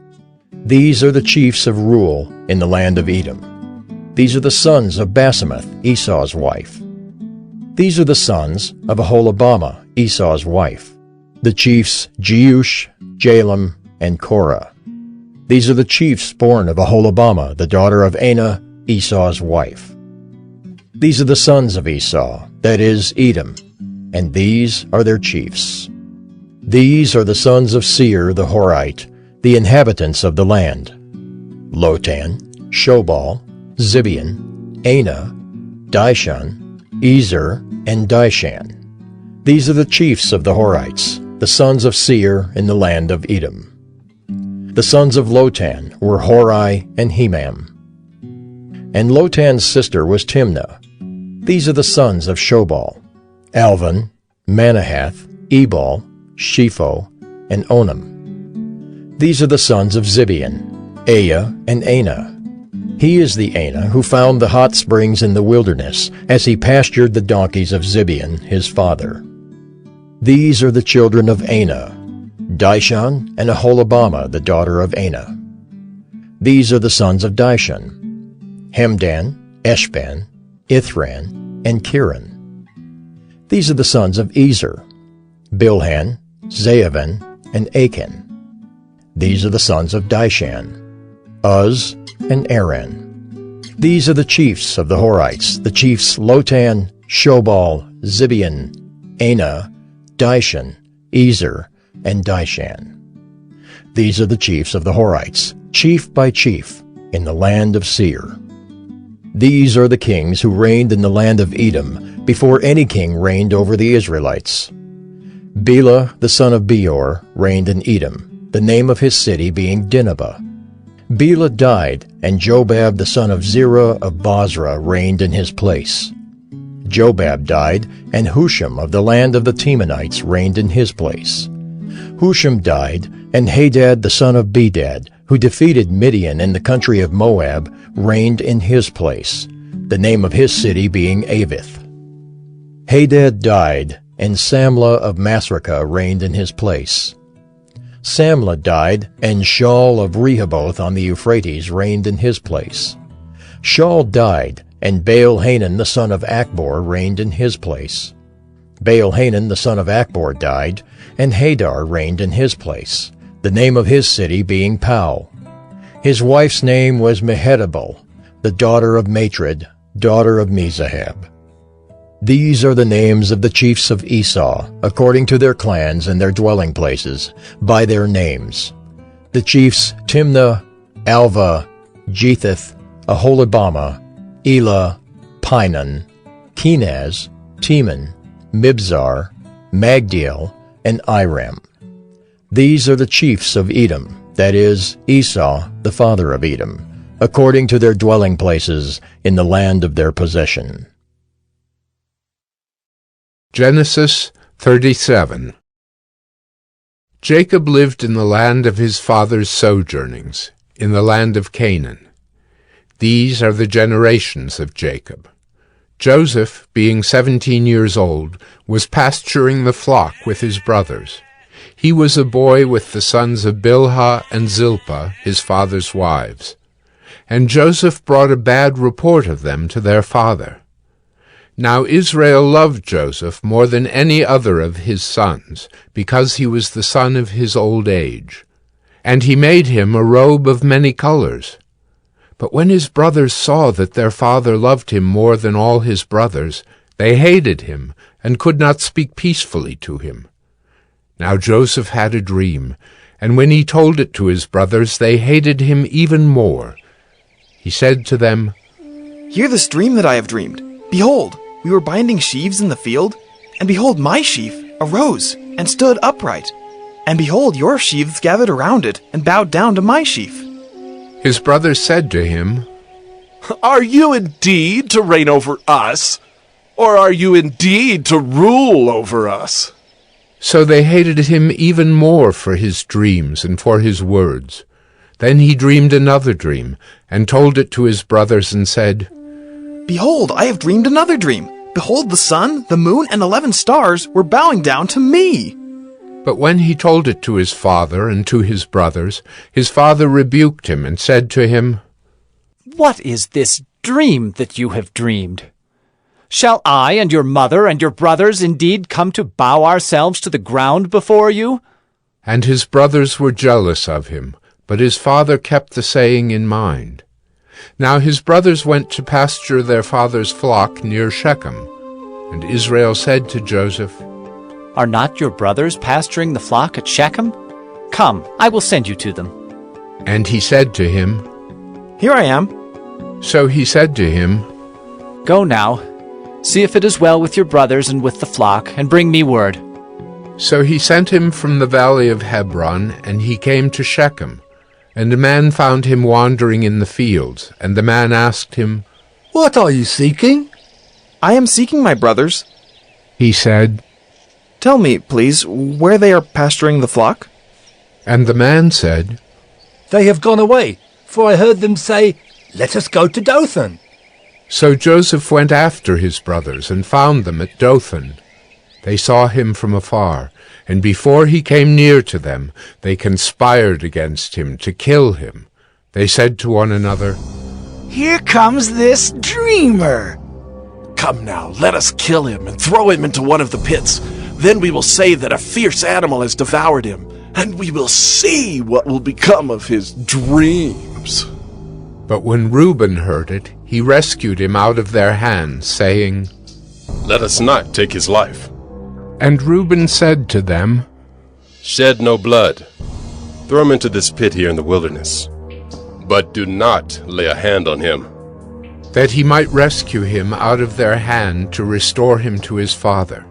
These are the chiefs of Reuel in the land of Edom. These are the sons of Basemath, Esau's wife. These are the sons of Aholibamah, Esau's wife, the chiefs Jeush, Jalem, and Korah. These are the chiefs born of Aholibamah, the daughter of Anah, Esau's wife. These are the sons of Esau, that is, Edom, and these are their chiefs. These are the sons of Seir the Horite, the inhabitants of the land: Lotan, Shobal, Zibeon, Anah, Dishan, Ezer, and Dishan. These are the chiefs of the Horites, the sons of Seir in the land of Edom. The sons of Lotan were Hori and Hemam. And Lotan's sister was Timnah. These are the sons of Shobal: Alvan, Manahath, Ebal, Shepho, and Onam. These are the sons of Zibeon, Aya, and Anah. He is the Anah who found the hot springs in the wilderness as he pastured the donkeys of Zibeon, his father. These are the children of Anah, Dishan and Aholibamah, the daughter of Anah. These are the sons of Dishan: Hemdan, Eshban, Ithran, and Kiran. These are the sons of Ezer: Bilhan, Zaavan, and Achan. These are the sons of Dishan: Uz and Aran. These are the chiefs of the Horites, the chiefs Lotan, Shobal, Zibeon, Anah, Dishan, Ezer, and Dishan. These are the chiefs of the Horites, chief by chief, in the land of Seir. These are the kings who reigned in the land of Edom before any king reigned over the Israelites. Bela the son of Beor reigned in Edom, the name of his city being Dinhabah. Bela died, and Jobab the son of Zerah of Bozrah reigned in his place. Jobab died, and Husham of the land of the Temanites reigned in his place. Husham died, and Hadad the son of Bedad, who defeated Midian in the country of Moab, reigned in his place, the name of his city being Avith. Hadad died, and Samlah of Masrekah reigned in his place. Samlah died, and Shaul of Rehoboth on the Euphrates reigned in his place. Shaul died, and Baal-Hanan the son of Achbor reigned in his place. Baal-Hanan the son of Achbor died, and Hadar reigned in his place, the name of his city being Pau. His wife's name was Mehetabel, the daughter of Matred, daughter of Mezahab. These are the names of the chiefs of Esau, according to their clans and their dwelling places, by their names. The chiefs Timnah, Alva, Jetheth, Aholibamah, Elah, Pinon, Kenaz, Teman, Mibzar, Magdiel, and Iram. These are the chiefs of Edom, that is, Esau, the father of Edom, according to their dwelling places in the land of their possession. Genesis 37. Jacob lived in the land of his father's sojournings, in the land of Canaan. These are the generations of Jacob. Joseph, being 17 years old, was pasturing the flock with his brothers. He was a boy with the sons of Bilhah and Zilpah, his father's wives. And Joseph brought a bad report of them to their father. Now Israel loved Joseph more than any other of his sons, because he was the son of his old age. And he made him a robe of many colors. But when his brothers saw that their father loved him more than all his brothers, they hated him, and could not speak peacefully to him. Now Joseph had a dream, and when he told it to his brothers, they hated him even more. He said to them, "Hear this dream that I have dreamed. Behold, we were binding sheaves in the field, and behold, my sheaf arose and stood upright. And behold, your sheaves gathered around it and bowed down to my sheaf." His brothers said to him, "Are you indeed to reign over us, or are you indeed to rule over us?" So they hated him even more for his dreams and for his words. Then he dreamed another dream, and told it to his brothers, and said, "Behold, I have dreamed another dream. Behold, the sun, the moon, and 11 stars were bowing down to me." But when he told it to his father and to his brothers, his father rebuked him and said to him, "What is this dream that you have dreamed? Shall I and your mother and your brothers indeed come to bow ourselves to the ground before you?" And his brothers were jealous of him, but his father kept the saying in mind. Now his brothers went to pasture their father's flock near Shechem. And Israel said to Joseph, "Are not your brothers pasturing the flock at Shechem? Come, I will send you to them." And he said to him, "Here I am." So he said to him, "Go now, see if it is well with your brothers and with the flock, and bring me word." So he sent him from the valley of Hebron, and he came to Shechem. And a man found him wandering in the fields, and the man asked him, "What are you seeking?" "I am seeking my brothers." He said, "Tell me, please, where they are pasturing the flock?" And the man said, "They have gone away, for I heard them say, 'Let us go to Dothan.'" So Joseph went after his brothers, and found them at Dothan. They saw him from afar, and before he came near to them, they conspired against him to kill him. They said to one another, "Here comes this dreamer." "Come now, let us kill him and throw him into one of the pits. Then we will say that a fierce animal has devoured him, and we will see what will become of his dreams." But when Reuben heard it, he rescued him out of their hands, saying, Let us not take his life. And Reuben said to them, Shed no blood. Throw him into this pit here in the wilderness. But do not lay a hand on him, that he might rescue him out of their hand to restore him to his father.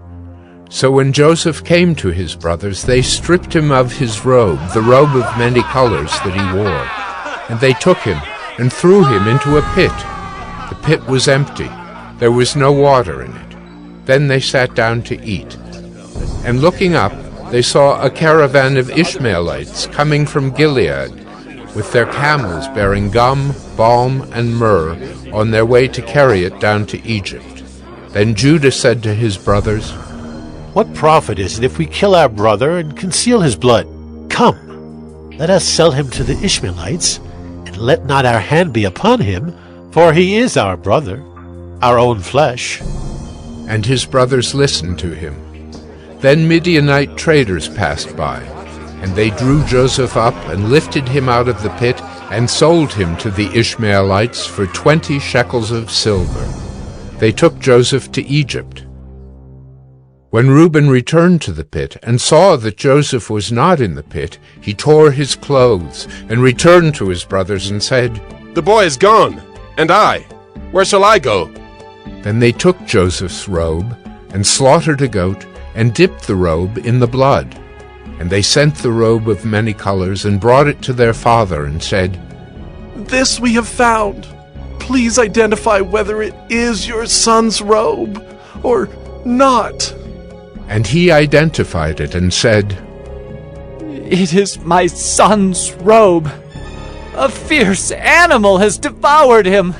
So when Joseph came to his brothers, they stripped him of his robe, the robe of many colors that he wore. And they took him and threw him into a pit. The pit was empty. There was no water in it. Then they sat down to eat. And looking up, they saw a caravan of Ishmaelites coming from Gilead, with their camels bearing gum, balm, and myrrh, on their way to carry it down to Egypt. Then Judah said to his brothers, What profit is it if we kill our brother and conceal his blood? Come, let us sell him to the Ishmaelites, and let not our hand be upon him, for he is our brother, our own flesh. And his brothers listened to him. Then Midianite traders passed by, and they drew Joseph up and lifted him out of the pit and sold him to the Ishmaelites for 20 shekels of silver. They took Joseph to Egypt. When Reuben returned to the pit and saw that Joseph was not in the pit, he tore his clothes and returned to his brothers and said, The boy is gone, and I, where shall I go? Then they took Joseph's robe and slaughtered a goat and dipped the robe in the blood. And they sent the robe of many colors and brought it to their father and said, This we have found. Please identify whether it is your son's robe or not. And he identified it and said, It is my son's robe. A fierce animal has devoured him.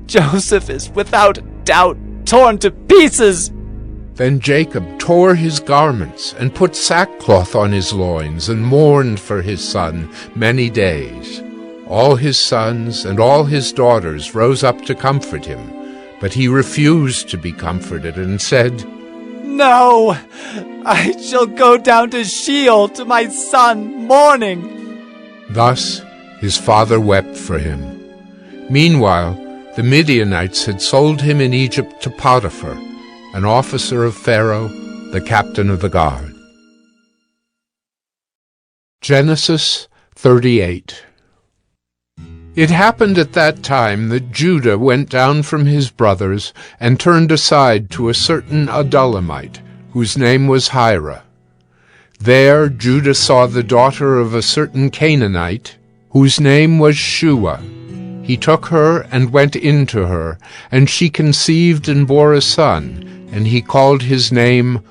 Joseph is without doubt torn to pieces. Then Jacob tore his garments and put sackcloth on his loins and mourned for his son many days. All his sons and all his daughters rose up to comfort him, but he refused to be comforted and said, No, I shall go down to Sheol to my son mourning. Thus his father wept for him. Meanwhile, the Midianites had sold him in Egypt to Potiphar, an officer of Pharaoh, the captain of the guard. Genesis 38. It happened at that time that Judah went down from his brothers and turned aside to a certain Adullamite, whose name was Hira. There Judah saw the daughter of a certain Canaanite, whose name was Shua. He took her and went in to her, and she conceived and bore a son, and he called his name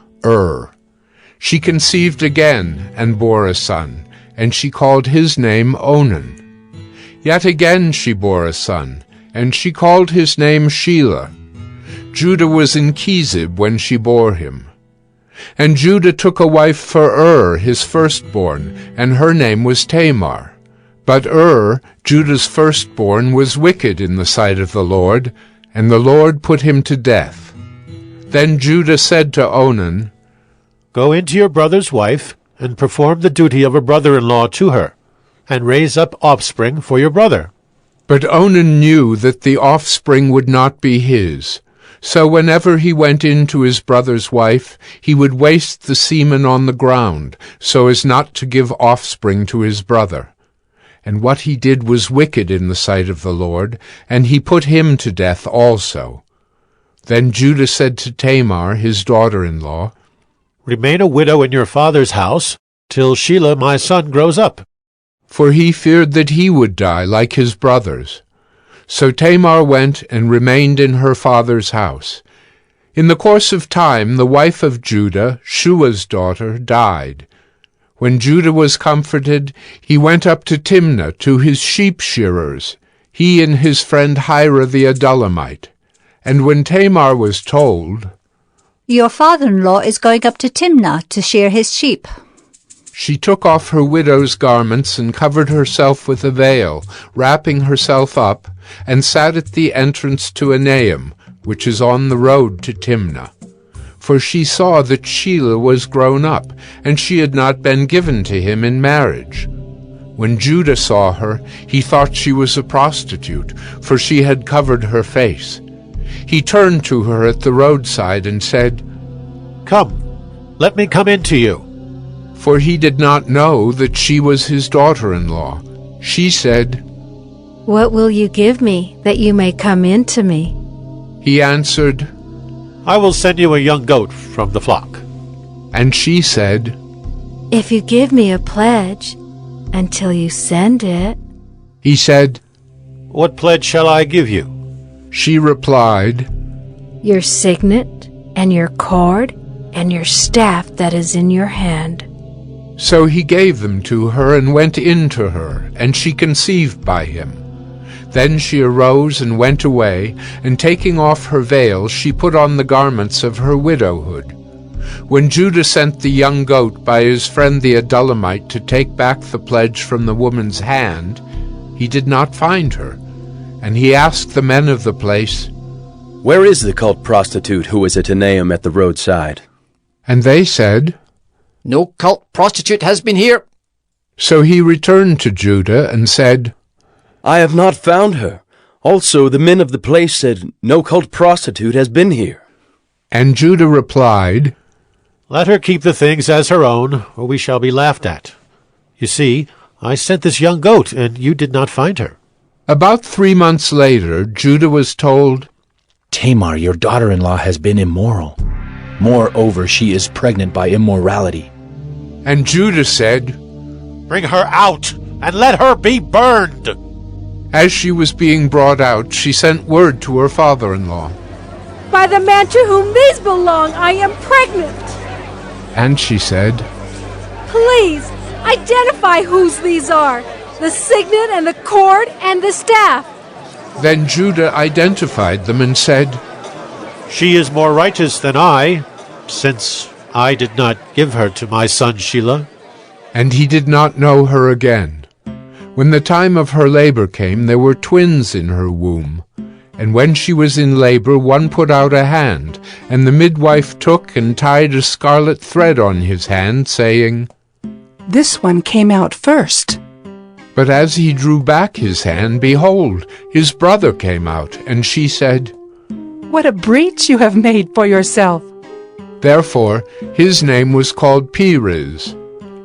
She conceived again and bore a son, and she called his name Onan. Yet again she bore a son, and she called his name Shelah. Judah was in Chezib when she bore him. And Judah took a wife for his firstborn, and her name was Tamar. But Judah's firstborn, was wicked in the sight of the Lord, and the Lord put him to death. Then Judah said to Onan, Go into your brother's wife, and perform the duty of a brother-in-law to her, and raise up offspring for your brother. But Onan knew that the offspring would not be his. So whenever he went in to his brother's wife, he would waste the semen on the ground, so as not to give offspring to his brother. And what he did was wicked in the sight of the Lord, and he put him to death also. Then Judah said to Tamar, his daughter-in-law, Remain a widow in your father's house, till Shelah my son grows up. For he feared that he would die like his brothers. So Tamar went and remained in her father's house. In the course of time the wife of Judah, Shua's daughter, died. When Judah was comforted, he went up to Timnah to his sheep-shearers, he and his friend Hira the Adullamite. And when Tamar was told, Your father-in-law is going up to Timnah to shear his sheep, she took off her widow's garments and covered herself with a veil, wrapping herself up, and sat at the entrance to Enaim, which is on the road to Timnah. For she saw that Shelah was grown up, and she had not been given to him in marriage. When Judah saw her, he thought she was a prostitute, for she had covered her face. He turned to her at the roadside and said, "Come, let me come in to you." For he did not know that she was his daughter-in-law. She said, "What will you give me that you may come in to me?" He answered, "I will send you a young goat from the flock." And she said, "If you give me a pledge until you send it." He said, "What pledge shall I give you?" She replied, "Your signet and your cord and your staff that is in your hand." So he gave them to her and went in to her, and she conceived by him. Then she arose and went away, and taking off her veil, she put on the garments of her widowhood. When Judah sent the young goat by his friend the Adullamite to take back the pledge from the woman's hand, he did not find her. And he asked the men of the place, "Where is the cult prostitute who was at Enaim at the roadside?" And they said, "No cult prostitute has been here." So he returned to Judah and said, "I have not found her. Also the men of the place said, no cult prostitute has been here." And Judah replied, "Let her keep the things as her own, or we shall be laughed at. You see, I sent this young goat, and you did not find her." About 3 months later, Judah was told, "Tamar, your daughter-in-law, has been immoral. Moreover, she is pregnant by immorality." And Judah said, "Bring her out, and let her be burned." As she was being brought out, she sent word to her father-in-law. "By the man to whom these belong, I am pregnant." And she said, "Please, identify whose these are, the signet and the cord and the staff." Then Judah identified them and said, "She is more righteous than I, since I did not give her to my son Shelah." And he did not know her again. When the time of her labor came, there were twins in her womb. And when she was in labor, one put out a hand, and the midwife took and tied a scarlet thread on his hand, saying, "This one came out first." But as he drew back his hand, behold, his brother came out, and she said, "What a breach you have made for yourself." Therefore his name was called Perez.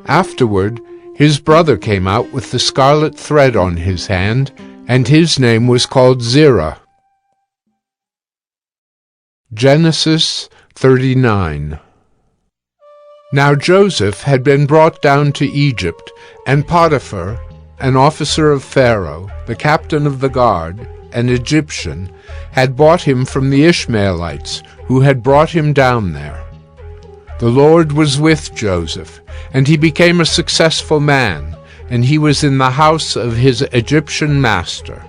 Afterward his brother came out with the scarlet thread on his hand, and his name was called Zerah. Genesis 39. Now Joseph had been brought down to Egypt, and Potiphar, an officer of Pharaoh, the captain of the guard, an Egyptian, had bought him from the Ishmaelites, who had brought him down there. The Lord was with Joseph, and he became a successful man, and he was in the house of his Egyptian master.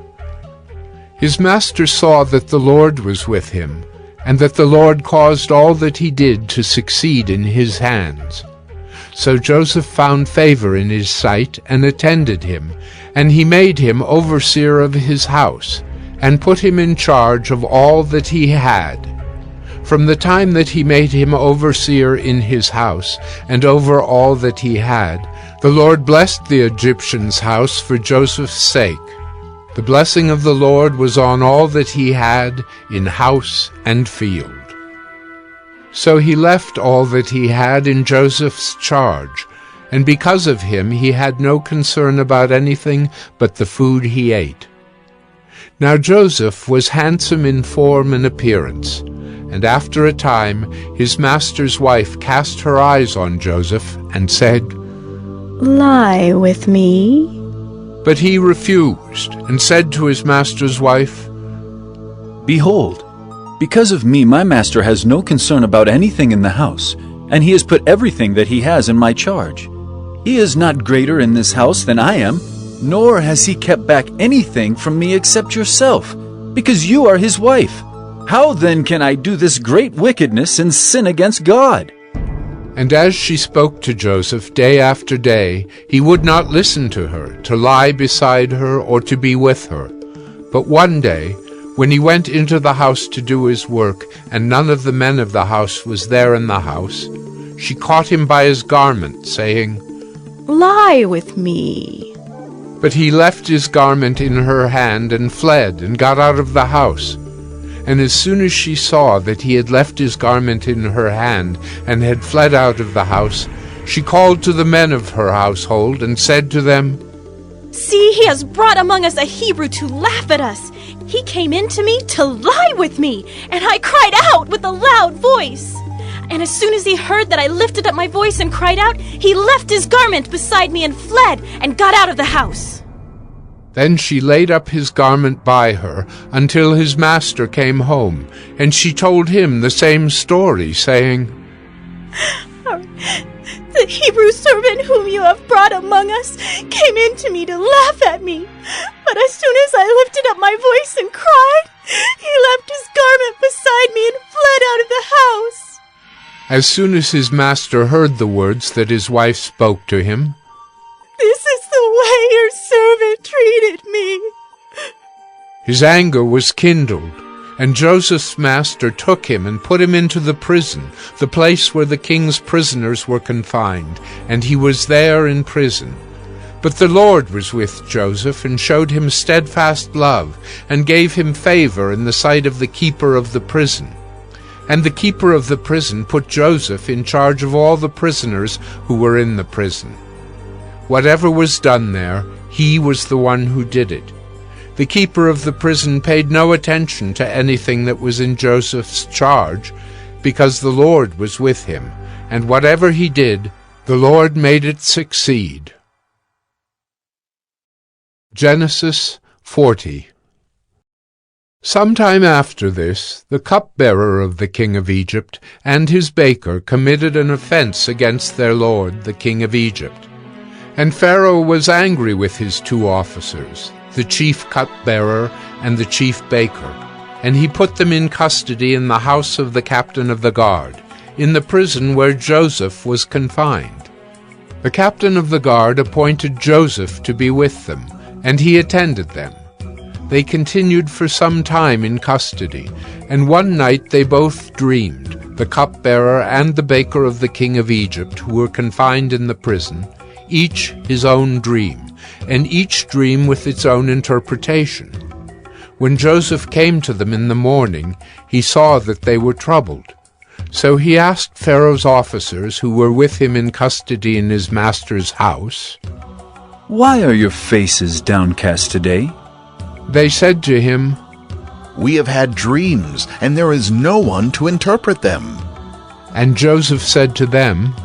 His master saw that the Lord was with him, and that the Lord caused all that he did to succeed in his hands. So Joseph found favor in his sight, and attended him, and he made him overseer of his house, and put him in charge of all that he had. From the time that he made him overseer in his house, and over all that he had, the Lord blessed the Egyptian's house for Joseph's sake. The blessing of the Lord was on all that he had in house and field. So he left all that he had in Joseph's charge, and because of him he had no concern about anything but the food he ate. Now Joseph was handsome in form and appearance, and after a time his master's wife cast her eyes on Joseph and said, "Lie with me." But he refused, and said to his master's wife, "Behold, because of me my master has no concern about anything in the house, and he has put everything that he has in my charge. He is not greater in this house than I am, nor has he kept back anything from me except yourself, because you are his wife. How then can I do this great wickedness and sin against God?" And as she spoke to Joseph day after day, he would not listen to her, to lie beside her or to be with her. But one day, when he went into the house to do his work, and none of the men of the house was there in the house, she caught him by his garment, saying, "Lie with me." But he left his garment in her hand and fled and got out of the house. And as soon as she saw that he had left his garment in her hand and had fled out of the house, she called to the men of her household and said to them, "See, he has brought among us a Hebrew to laugh at us. He came in to me to lie with me, and I cried out with a loud voice. And as soon as he heard that I lifted up my voice and cried out, he left his garment beside me and fled and got out of the house." Then she laid up his garment by her until his master came home, and she told him the same story, saying, "The Hebrew servant whom you have brought among us came in to me to laugh at me. But as soon as I lifted up my voice and cried, he left his garment beside me and fled out of the house." As soon as his master heard the words that his wife spoke to him, "This is the way your servant treated me," his anger was kindled, and Joseph's master took him and put him into the prison, the place where the king's prisoners were confined, and he was there in prison. But the Lord was with Joseph and showed him steadfast love, and gave him favor in the sight of the keeper of the prison. And the keeper of the prison put Joseph in charge of all the prisoners who were in the prison. Whatever was done there, he was the one who did it. The keeper of the prison paid no attention to anything that was in Joseph's charge, because the Lord was with him, and whatever he did, the Lord made it succeed. Genesis 40. Sometime after this, the cupbearer of the king of Egypt and his baker committed an offense against their lord, the king of Egypt. And Pharaoh was angry with his two officers, the chief cupbearer and the chief baker, and he put them in custody in the house of the captain of the guard, in the prison where Joseph was confined. The captain of the guard appointed Joseph to be with them, and he attended them. They continued for some time in custody, and one night they both dreamed, the cupbearer and the baker of the king of Egypt, who were confined in the prison, each his own dream, and each dream with its own interpretation. When Joseph came to them in the morning, he saw that they were troubled. So he asked Pharaoh's officers who were with him in custody in his master's house, "Why are your faces downcast today?" They said to him, "We have had dreams, and there is no one to interpret them." And Joseph said to them,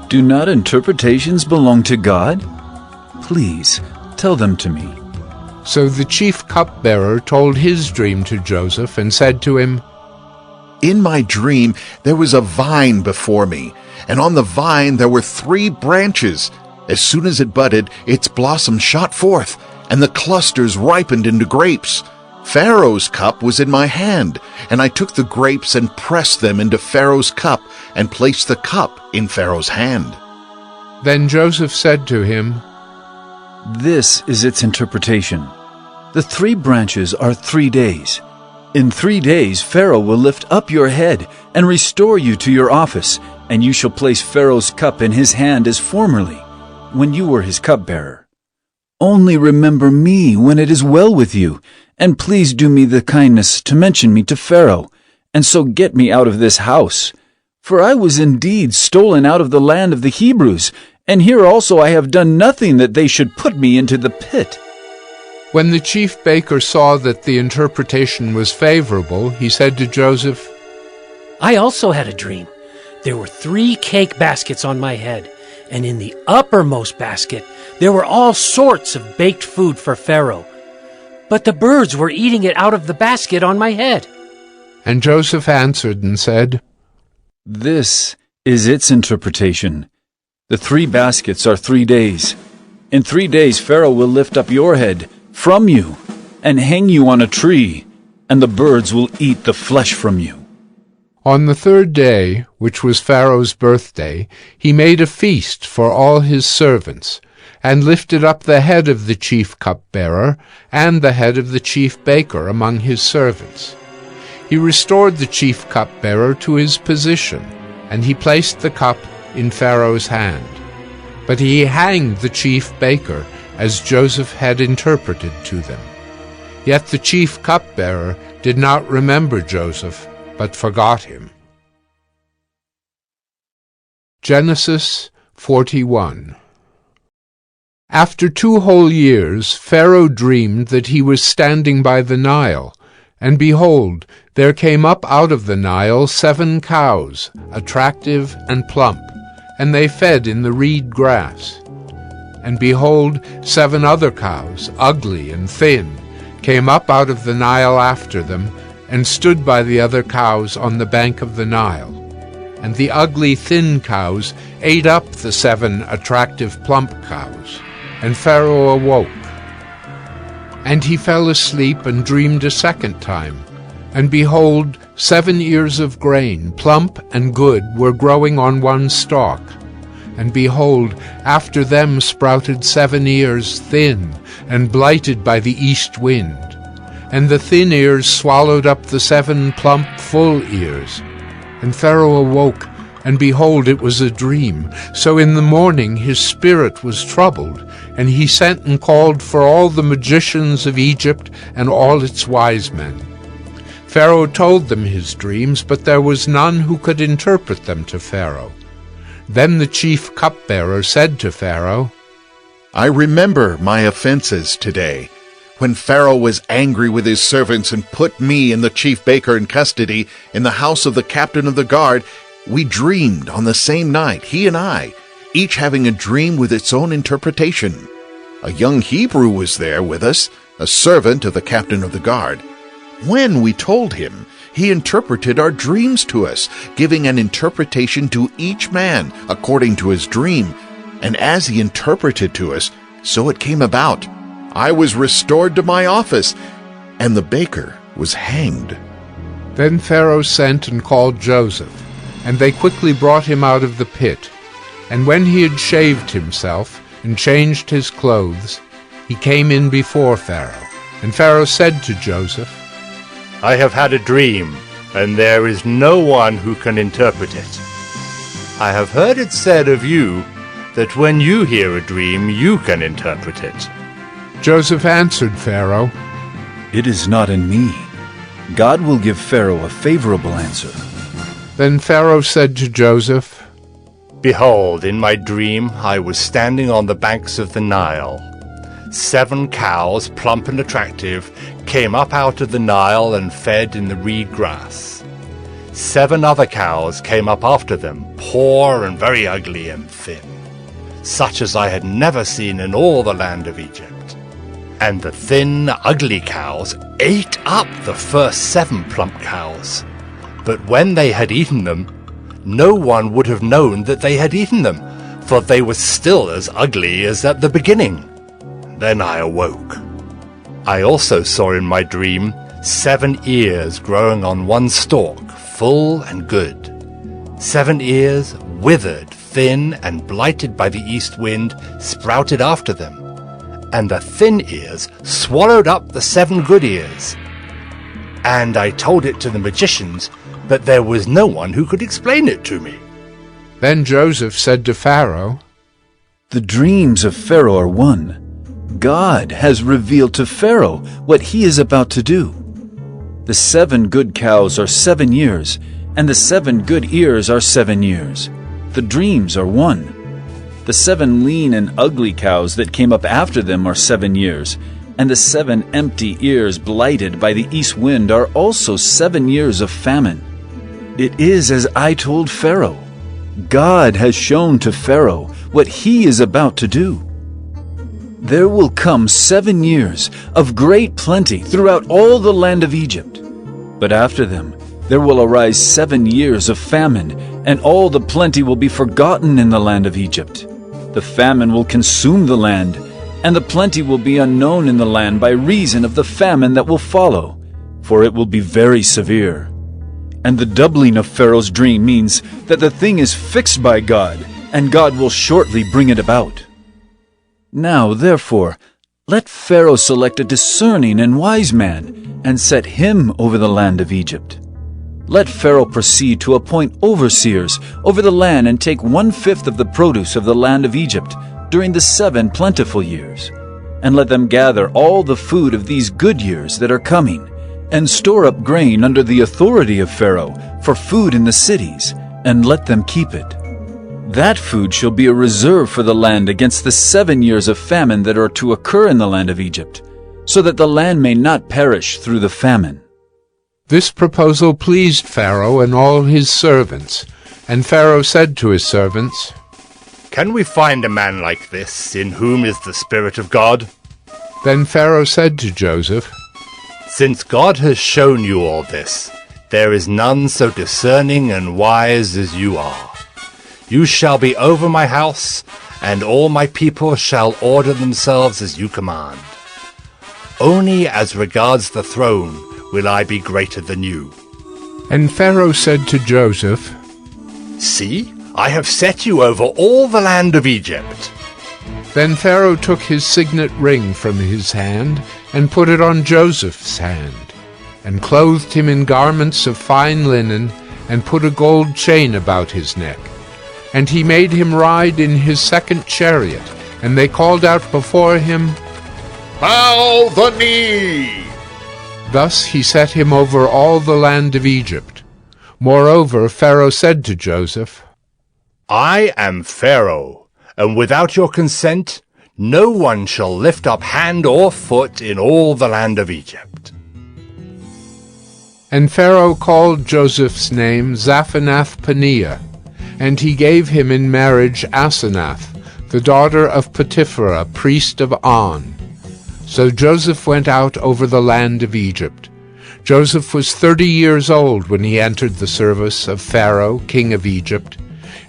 "Do not interpretations belong to God? Please, tell them to me." So the chief cupbearer told his dream to Joseph and said to him, "In my dream there was a vine before me, and on the vine there were 3 branches. As soon as it budded, its blossoms shot forth, and the clusters ripened into grapes. Pharaoh's cup was in my hand, and I took the grapes and pressed them into Pharaoh's cup and placed the cup in Pharaoh's hand." Then Joseph said to him, "This is its interpretation. The 3 branches are 3 days. In 3 days Pharaoh will lift up your head and restore you to your office, and you shall place Pharaoh's cup in his hand as formerly, when you were his cupbearer. Only remember me when it is well with you, and please do me the kindness to mention me to Pharaoh, and so get me out of this house. For I was indeed stolen out of the land of the Hebrews, and here also I have done nothing that they should put me into the pit." When the chief baker saw that the interpretation was favorable, he said to Joseph, "I also had a dream. There were 3 cake baskets on my head, and in the uppermost basket there were all sorts of baked food for Pharaoh. But the birds were eating it out of the basket on my head." And Joseph answered and said, "This is its interpretation. The 3 baskets are 3 days. In 3 days Pharaoh will lift up your head from you and hang you on a tree, and the birds will eat the flesh from you." On the 3rd day, which was Pharaoh's birthday, he made a feast for all his servants, and lifted up the head of the chief cupbearer and the head of the chief baker among his servants. He restored the chief cupbearer to his position, and he placed the cup in Pharaoh's hand. But he hanged the chief baker, as Joseph had interpreted to them. Yet the chief cupbearer did not remember Joseph, but forgot him. Genesis 41. After 2 whole years, Pharaoh dreamed that he was standing by the Nile, and behold, there came up out of the Nile 7 cows, attractive and plump, and they fed in the reed grass. And behold, 7 other cows, ugly and thin, came up out of the Nile after them, and stood by the other cows on the bank of the Nile. And the ugly thin cows ate up the 7 attractive plump cows. And Pharaoh awoke. And he fell asleep and dreamed a second time. And behold, 7 ears of grain, plump and good, were growing on one stalk. And behold, after them sprouted 7 ears, thin, and blighted by the east wind. And the thin ears swallowed up the 7 plump, full ears. And Pharaoh awoke, and behold, it was a dream. So in the morning his spirit was troubled, and he sent and called for all the magicians of Egypt and all its wise men. Pharaoh told them his dreams, but there was none who could interpret them to Pharaoh. Then the chief cupbearer said to Pharaoh, I remember my offenses today, when Pharaoh was angry with his servants and put me and the chief baker in custody in the house of the captain of the guard. We dreamed on the same night, he and I, each having a dream with its own interpretation. A young Hebrew was there with us, a servant of the captain of the guard. When we told him, he interpreted our dreams to us, giving an interpretation to each man according to his dream. And as he interpreted to us, so it came about. I was restored to my office, and the baker was hanged. Then Pharaoh sent and called Joseph, and they quickly brought him out of the pit. And when he had shaved himself and changed his clothes, he came in before Pharaoh. And Pharaoh said to Joseph, I have had a dream, and there is no one who can interpret it. I have heard it said of you that when you hear a dream, you can interpret it. Joseph answered Pharaoh, It is not in me. God will give Pharaoh a favorable answer. Then Pharaoh said to Joseph, Behold, in my dream I was standing on the banks of the Nile. 7 cows, plump and attractive, came up out of the Nile and fed in the reed grass. 7 other cows came up after them, poor and very ugly and thin, such as I had never seen in all the land of Egypt. And the thin, ugly cows ate up the first 7 plump cows. But when they had eaten them, no one would have known that they had eaten them, for they were still as ugly as at the beginning. Then I awoke. I also saw in my dream 7 ears growing on one stalk, full and good. 7 ears, withered, thin, and blighted by the east wind, sprouted after them. And the thin ears swallowed up the 7 good ears. And I told it to the magicians, but there was no one who could explain it to me. Then Joseph said to Pharaoh, The dreams of Pharaoh are one. God has revealed to Pharaoh what he is about to do. The 7 good cows are 7 years, and the 7 good ears are 7 years. The dreams are one. The 7 lean and ugly cows that came up after them are 7 years, and the 7 empty ears blighted by the east wind are also 7 years of famine. It is as I told Pharaoh. God has shown to Pharaoh what he is about to do. There will come 7 years of great plenty throughout all the land of Egypt. But after them there will arise 7 years of famine, and all the plenty will be forgotten in the land of Egypt. The famine will consume the land, and the plenty will be unknown in the land by reason of the famine that will follow, for it will be very severe. And the doubling of Pharaoh's dream means that the thing is fixed by God, and God will shortly bring it about. Now, therefore, let Pharaoh select a discerning and wise man, and set him over the land of Egypt. Let Pharaoh proceed to appoint overseers over the land and take 1/5 of the produce of the land of Egypt during the 7 plentiful years. and let them gather all the food of these good years that are coming, and store up grain under the authority of Pharaoh for food in the cities, and let them keep it. That food shall be a reserve for the land against the 7 years of famine that are to occur in the land of Egypt, so that the land may not perish through the famine." This proposal pleased Pharaoh and all his servants, and Pharaoh said to his servants, "Can we find a man like this, in whom is the Spirit of God?" Then Pharaoh said to Joseph, "Since God has shown you all this, there is none so discerning and wise as you are. You shall be over my house, and all my people shall order themselves as you command. Only as regards the throne will I be greater than you." And Pharaoh said to Joseph, "See, I have set you over all the land of Egypt." Then Pharaoh took his signet ring from his hand and put it on Joseph's hand, and clothed him in garments of fine linen, and put a gold chain about his neck. And he made him ride in his second chariot, and they called out before him, "Bow the knee!" Thus he set him over all the land of Egypt. Moreover, Pharaoh said to Joseph, "I am Pharaoh, and without your consent, no one shall lift up hand or foot in all the land of Egypt." And Pharaoh called Joseph's name Zaphenath-Paneah, and he gave him in marriage Asenath, the daughter of Potiphera, priest of On. So Joseph went out over the land of Egypt. Joseph was 30 years old when he entered the service of Pharaoh, king of Egypt.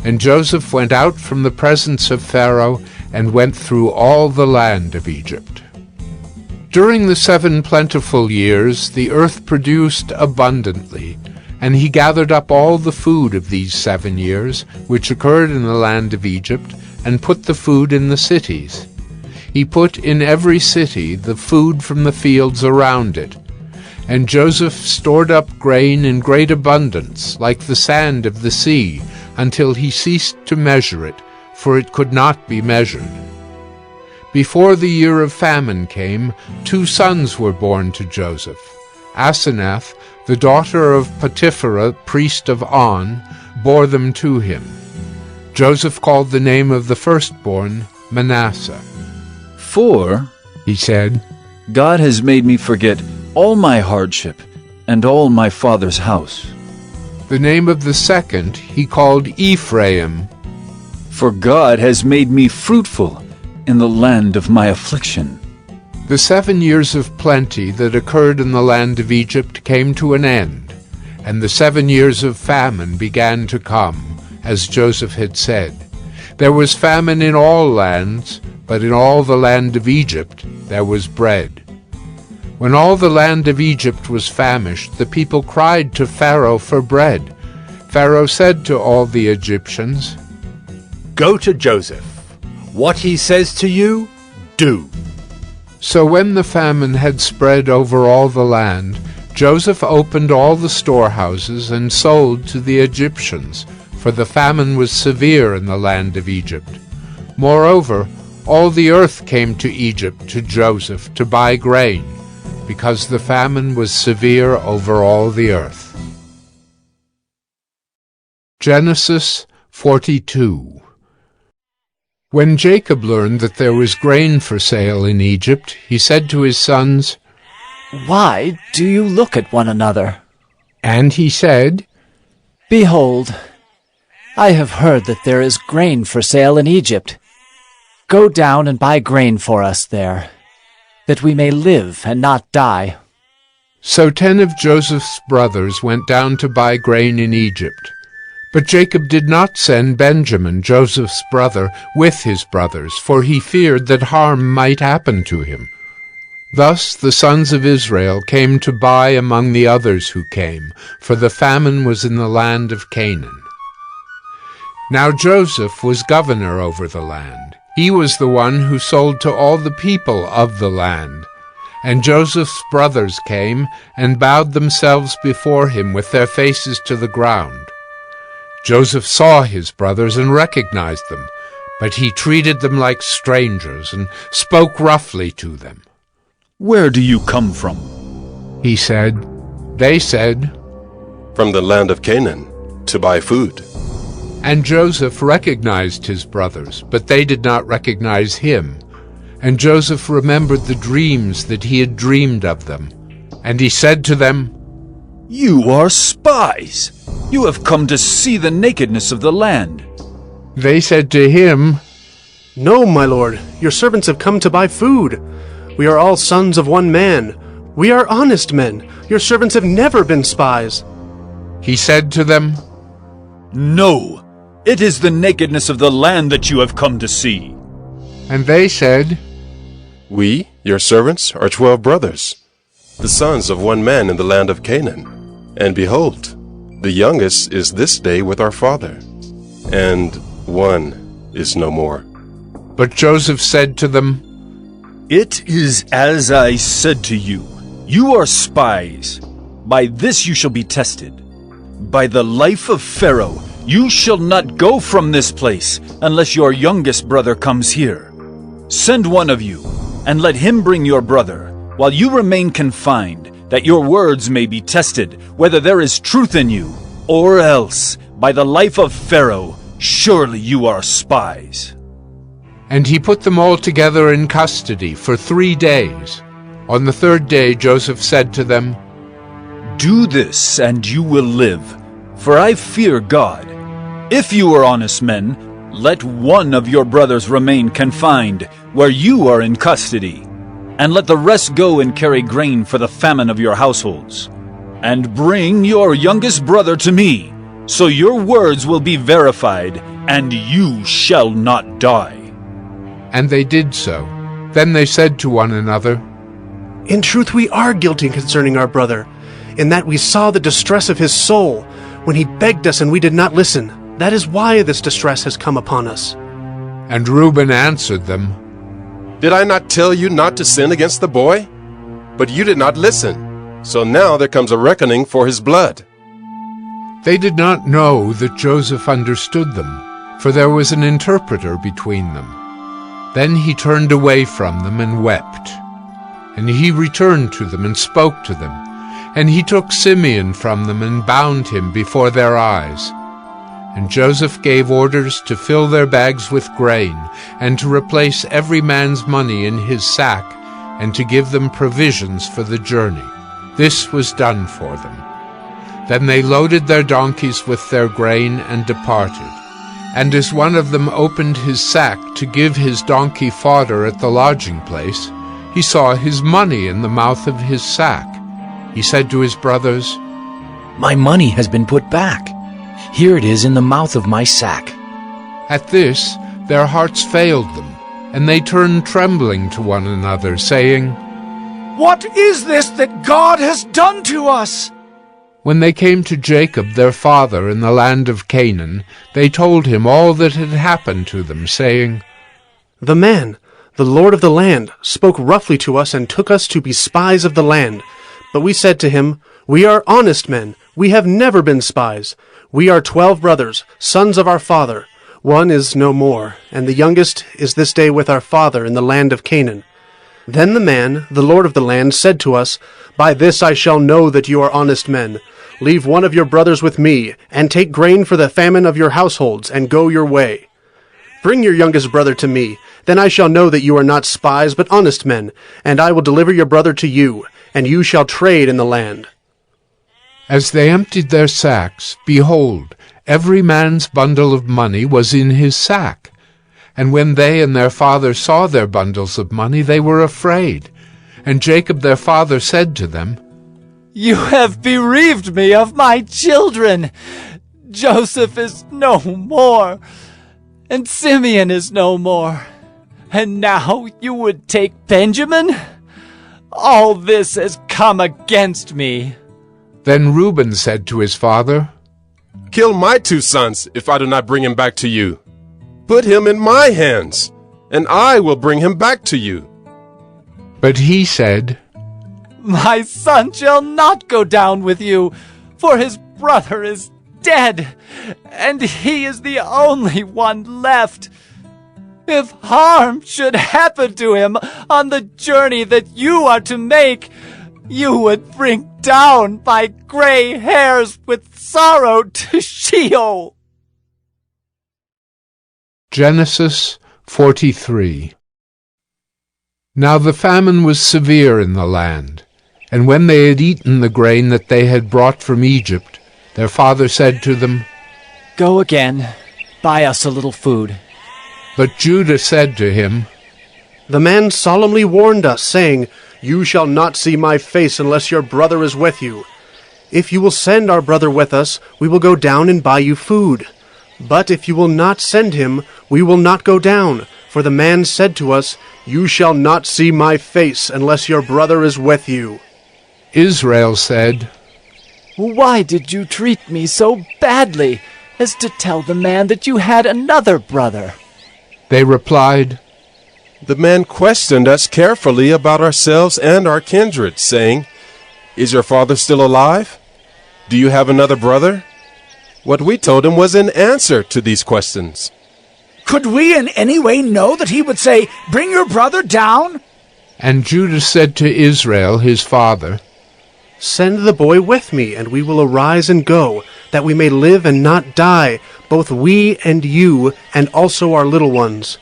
And Joseph went out from the presence of Pharaoh and went through all the land of Egypt. During the 7 plentiful years the earth produced abundantly, and he gathered up all the food of these 7 years, which occurred in the land of Egypt, and put the food in the cities. He put in every city the food from the fields around it. And Joseph stored up grain in great abundance, like the sand of the sea, until he ceased to measure it, for it could not be measured. Before the year of famine came, 2 sons were born to Joseph. Asenath, the daughter of Potiphera, priest of On, bore them to him. Joseph called the name of the firstborn Manasseh. "For," he said, "God has made me forget all my hardship and all my father's house." The name of the second he called Ephraim. "For God has made me fruitful in the land of my affliction." The 7 years of plenty that occurred in the land of Egypt came to an end, and the 7 years of famine began to come, as Joseph had said. There was famine in all lands, but in all the land of Egypt there was bread. When all the land of Egypt was famished, the people cried to Pharaoh for bread. Pharaoh said to all the Egyptians, "Go to Joseph. What he says to you, do." So when the famine had spread over all the land, Joseph opened all the storehouses and sold to the Egyptians, for the famine was severe in the land of Egypt. Moreover, all the earth came to Egypt to Joseph to buy grain, because the famine was severe over all the earth. Genesis 42. When Jacob learned that there was grain for sale in Egypt, he said to his sons, "Why do you look at one another?" And he said, "Behold, I have heard that there is grain for sale in Egypt. Go down and buy grain for us there, that we may live and not die." So 10 of Joseph's brothers went down to buy grain in Egypt. But Jacob did not send Benjamin, Joseph's brother, with his brothers, for he feared that harm might happen to him. Thus the sons of Israel came to buy among the others who came, for the famine was in the land of Canaan. Now Joseph was governor over the land. He was the one who sold to all the people of the land. And Joseph's brothers came and bowed themselves before him with their faces to the ground. Joseph saw his brothers and recognized them, But he treated them like strangers and spoke roughly to them. "Where do you come from?" he said. They said, "From the land of Canaan, to buy food." And Joseph recognized his brothers, but they did not recognize him. And Joseph remembered the dreams that he had dreamed of them. And he said to them, "You are spies! You have come to see the nakedness of the land." They said to him, "No, my lord, your servants have come to buy food. We are all sons of one man. We are honest men. Your servants have never been spies." He said to them, "No, it is the nakedness of the land that you have come to see." And they said, "We, your servants, are 12 brothers, the sons of one man in the land of Canaan. And behold, the youngest is this day with our father, and one is no more." But Joseph said to them, "It is as I said to you. You are spies. By this you shall be tested. By the life of Pharaoh, you shall not go from this place unless your youngest brother comes here. Send one of you, and let him bring your brother, while you remain confined, that your words may be tested, whether there is truth in you, or else, by the life of Pharaoh, surely you are spies." And he put them all together in custody for 3 days. On the 3rd day Joseph said to them, "Do this, and you will live, for I fear God. If you are honest men, let one of your brothers remain confined, where you are in custody, and let the rest go and carry grain for the famine of your households. And bring your youngest brother to me, so your words will be verified, and you shall not die." And they did so. Then they said to one another, "In truth we are guilty concerning our brother, in that we saw the distress of his soul, when he begged us and we did not listen. That is why this distress has come upon us." And Reuben answered them, "Did I not tell you not to sin against the boy? But you did not listen. So now there comes a reckoning for his blood." They did not know that Joseph understood them, for there was an interpreter between them. Then he turned away from them and wept. And he returned to them and spoke to them. And he took Simeon from them and bound him before their eyes. And Joseph gave orders to fill their bags with grain, and to replace every man's money in his sack, and to give them provisions for the journey. This was done for them. Then they loaded their donkeys with their grain and departed. And as one of them opened his sack to give his donkey fodder at the lodging place, he saw his money in the mouth of his sack. He said to his brothers, "My money has been put back. Here it is in the mouth of my sack." At this their hearts failed them, and they turned trembling to one another, saying, "What is this that God has done to us?" When they came to Jacob their father in the land of Canaan, they told him all that had happened to them, saying, "The man, the lord of the land, spoke roughly to us and took us to be spies of the land. But we said to him, 'We are honest men. We have never been spies. We are 12 brothers, sons of our father. One is no more, and the youngest is this day with our father in the land of Canaan.' Then the man, the lord of the land, said to us, 'By this I shall know that you are honest men. Leave one of your brothers with me, and take grain for the famine of your households, and go your way. Bring your youngest brother to me. Then I shall know that you are not spies, but honest men, and I will deliver your brother to you, and you shall trade in the land.' As they emptied their sacks, behold, every man's bundle of money was in his sack. And when they and their father saw their bundles of money, they were afraid. And Jacob their father said to them, "You have bereaved me of my children. Joseph is no more, and Simeon is no more. And now you would take Benjamin? All this has come against me." Then Reuben said to his father, "Kill my 2 sons if I do not bring him back to you. Put him in my hands, and I will bring him back to you." But he said, "My son shall not go down with you, for his brother is dead, and he is the only one left. If harm should happen to him on the journey that you are to make, you would bring down my gray hairs with sorrow to Sheol. Genesis 43. Now the famine was severe in the land, and when they had eaten the grain that they had brought from Egypt, their father said to them, Go again, buy us a little food. But Judah said to him, The man solemnly warned us, saying, You shall not see my face unless your brother is with you. If you will send our brother with us, we will go down and buy you food. But if you will not send him, we will not go down. For the man said to us, You shall not see my face unless your brother is with you. Israel said, Why did you treat me so badly as to tell the man that you had another brother? They replied, The man questioned us carefully about ourselves and our kindred, saying, Is your father still alive? Do you have another brother? What we told him was in answer to these questions. Could we in any way know that he would say, Bring your brother down? And Judah said to Israel his father, Send the boy with me, and we will arise and go, that we may live and not die, both we and you, and also our little ones.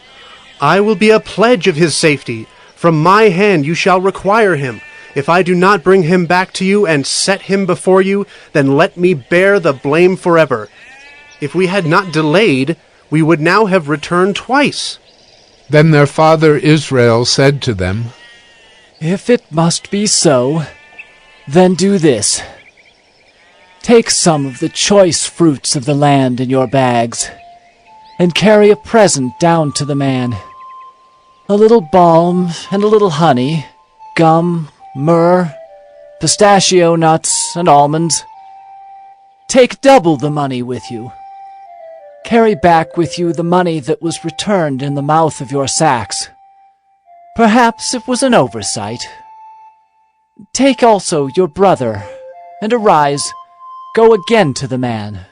I will be a pledge of his safety. From my hand you shall require him. If I do not bring him back to you and set him before you, then let me bear the blame forever. If we had not delayed, we would now have returned twice. Then their father Israel said to them, If it must be so, then do this. Take some of the choice fruits of the land in your bags, and carry a present down to the man. A little balm and a little honey, gum, myrrh, pistachio nuts, and almonds. Take double the money with you. Carry back with you the money that was returned in the mouth of your sacks. Perhaps it was an oversight. Take also your brother, and arise, go again to the man.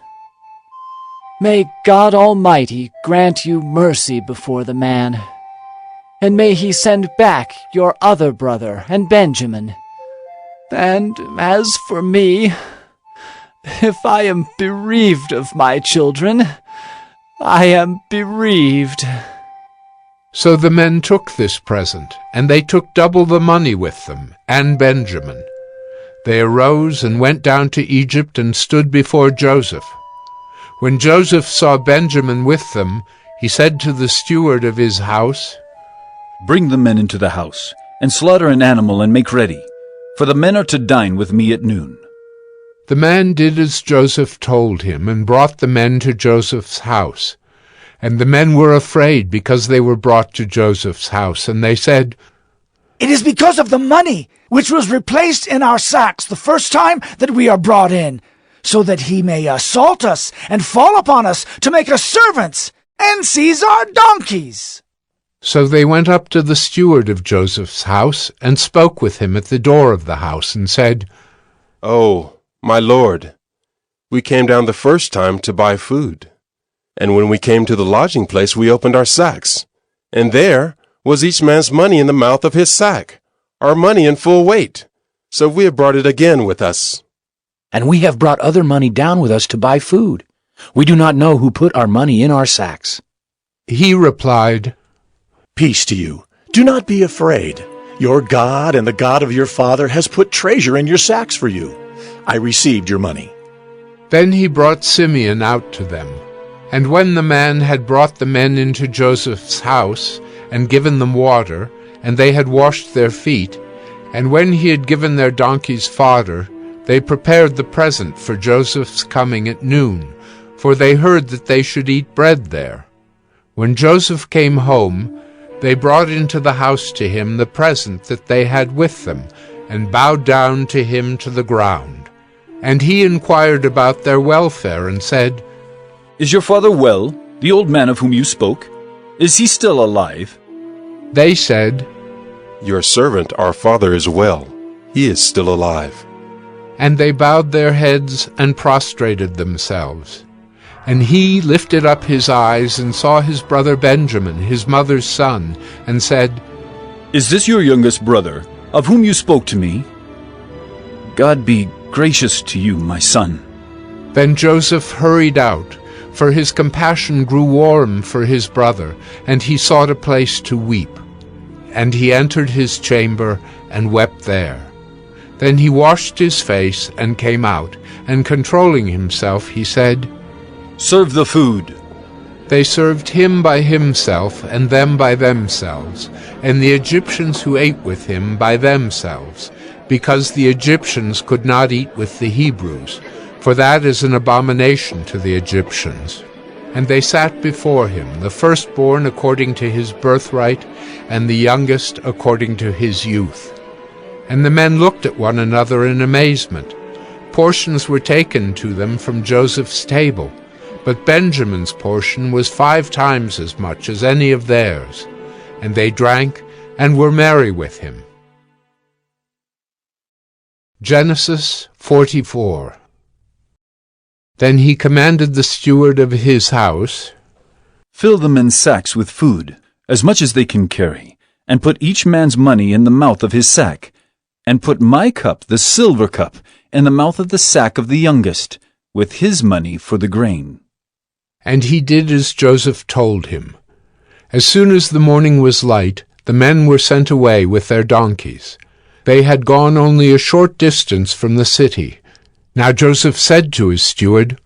May God Almighty grant you mercy before the man, and may he send back your other brother and Benjamin. And as for me, if I am bereaved of my children, I am bereaved. So the men took this present, and they took double the money with them, and Benjamin. They arose and went down to Egypt and stood before Joseph. When Joseph saw Benjamin with them, he said to the steward of his house, Bring the men into the house, and slaughter an animal and make ready, for the men are to dine with me at noon. The man did as Joseph told him, and brought the men to Joseph's house. And the men were afraid because they were brought to Joseph's house, and they said, It is because of the money which was replaced in our sacks the first time that we are brought in, so that he may assault us and fall upon us to make us servants and seize our donkeys. So they went up to the steward of Joseph's house and spoke with him at the door of the house and said, Oh, my lord, we came down the first time to buy food. And when we came to the lodging place, we opened our sacks. And there was each man's money in the mouth of his sack, our money in full weight. So we have brought it again with us. And we have brought other money down with us to buy food. We do not know who put our money in our sacks. He replied, Peace to you. Do not be afraid. Your God and the God of your father has put treasure in your sacks for you. I received your money. Then he brought Simeon out to them. And when the man had brought the men into Joseph's house, and given them water, and they had washed their feet, and when he had given their donkeys fodder, they prepared the present for Joseph's coming at noon, for they heard that they should eat bread there. When Joseph came home, they brought into the house to him the present that they had with them, and bowed down to him to the ground. And he inquired about their welfare, and said, Is your father well, the old man of whom you spoke? Is he still alive? They said, Your servant, our father, is well. He is still alive. And they bowed their heads and prostrated themselves. And he lifted up his eyes and saw his brother Benjamin, his mother's son, and said, Is this your youngest brother, of whom you spoke to me? God be gracious to you, my son. Then Joseph hurried out, for his compassion grew warm for his brother, and he sought a place to weep. And he entered his chamber and wept there. Then he washed his face and came out, and controlling himself, he said, Serve the food. They served him by himself, and them by themselves, and the Egyptians who ate with him by themselves, because the Egyptians could not eat with the Hebrews, for that is an abomination to the Egyptians. And they sat before him, the firstborn according to his birthright, and the youngest according to his youth. And the men looked at one another in amazement. Portions were taken to them from Joseph's table, but Benjamin's portion was 5 times as much as any of theirs. And they drank and were merry with him. Genesis 44. Then he commanded the steward of his house, Fill them in sacks with food, as much as they can carry, and put each man's money in the mouth of his sack, and put my cup, the silver cup, in the mouth of the sack of the youngest, with his money for the grain. And he did as Joseph told him. As soon as the morning was light, the men were sent away with their donkeys. They had gone only a short distance from the city. Now Joseph said to his steward,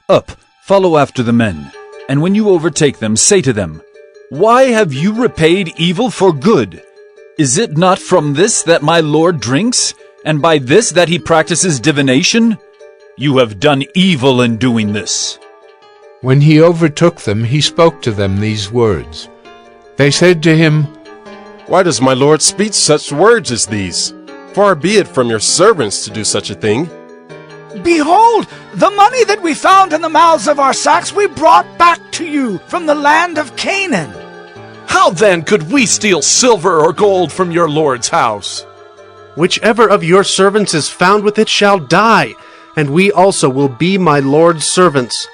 Up, follow after the men, and when you overtake them, say to them, Why have you repaid evil for good? Is it not from this that my Lord drinks, and by this that he practices divination? You have done evil in doing this. When he overtook them, he spoke to them these words. They said to him, Why does my Lord speak such words as these? Far be it from your servants to do such a thing. Behold, the money that we found in the mouths of our sacks we brought back to you from the land of Canaan. How then could we steal silver or gold from your Lord's house? Whichever of your servants is found with it shall die, and we also will be my Lord's servants.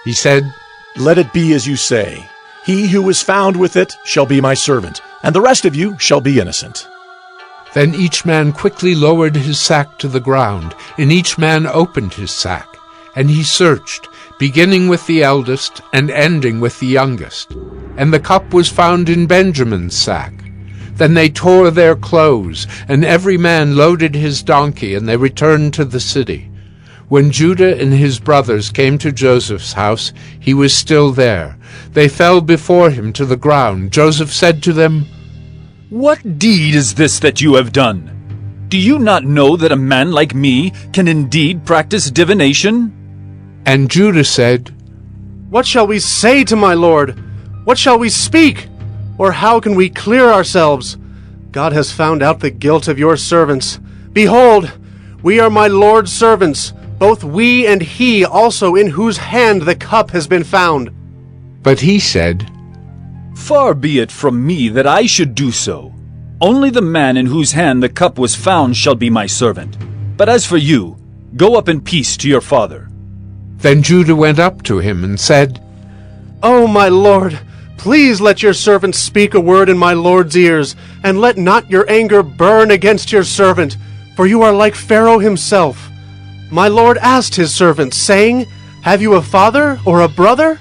He said, Let it be as you say. He who is found with it shall be my servant, and the rest of you shall be innocent. Then each man quickly lowered his sack to the ground, and each man opened his sack. And he searched, beginning with the eldest and ending with the youngest. And the cup was found in Benjamin's sack. Then they tore their clothes, and every man loaded his donkey, and they returned to the city. When Judah and his brothers came to Joseph's house, he was still there. They fell before him to the ground. Joseph said to them, What deed is this that you have done? Do you not know that a man like me can indeed practice divination? And Judah said, What shall we say to my Lord? What shall we speak? Or how can we clear ourselves? God has found out the guilt of your servants. Behold, we are my Lord's servants, both we and he also in whose hand the cup has been found. But he said, Far be it from me that I should do so. Only the man in whose hand the cup was found shall be my servant. But as for you, go up in peace to your father. Then Judah went up to him and said, O my Lord, please let your servant speak a word in my Lord's ears, and let not your anger burn against your servant, for you are like Pharaoh himself. My Lord asked his servants, saying, Have you a father or a brother?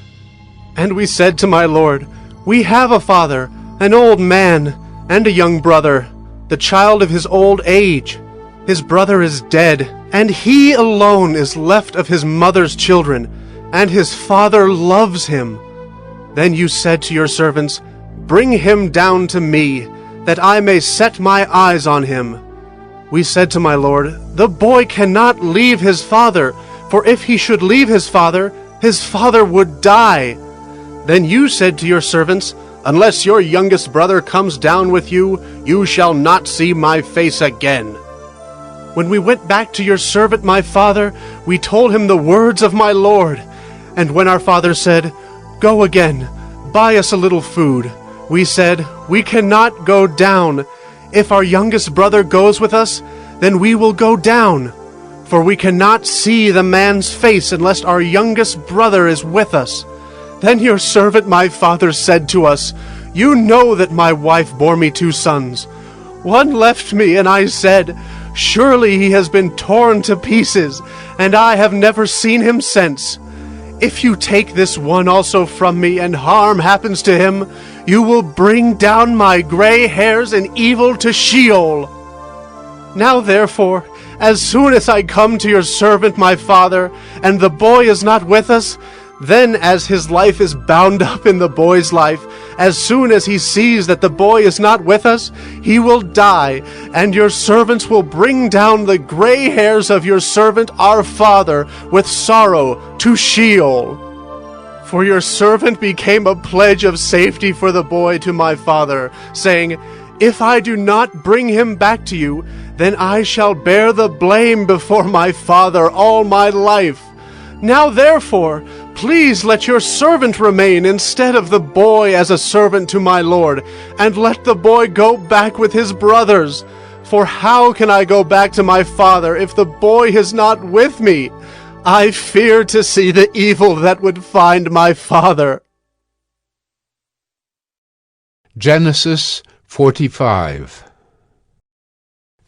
And we said to my Lord, We have a father, an old man, and a young brother, the child of his old age. His brother is dead, and he alone is left of his mother's children, and his father loves him. Then you said to your servants, Bring him down to me, that I may set my eyes on him. We said to my Lord, The boy cannot leave his father, for if he should leave his father would die. Then you said to your servants, Unless your youngest brother comes down with you, you shall not see my face again. When we went back to your servant my father, we told him the words of my Lord. And when our father said, Go again, buy us a little food, we said, We cannot go down. If our youngest brother goes with us, then we will go down. for we cannot see the man's face unless our youngest brother is with us. Then your servant my father said to us, You know that my wife bore me 2 sons. One left me, and I said, Surely he has been torn to pieces, and I have never seen him since. If you take this one also from me, and harm happens to him, you will bring down my gray hairs in evil to Sheol. Now therefore, as soon as I come to your servant my father, and the boy is not with us, then as his life is bound up in the boy's life, as soon as he sees that the boy is not with us, he will die, and your servants will bring down the gray hairs of your servant our father with sorrow to Sheol. For your servant became a pledge of safety for the boy to my father, saying, If I do not bring him back to you, then I shall bear the blame before my father all my life. Now therefore, please let your servant remain instead of the boy as a servant to my lord, and let the boy go back with his brothers. For how can I go back to my father if the boy is not with me? I fear to see the evil that would find my father. Genesis 45.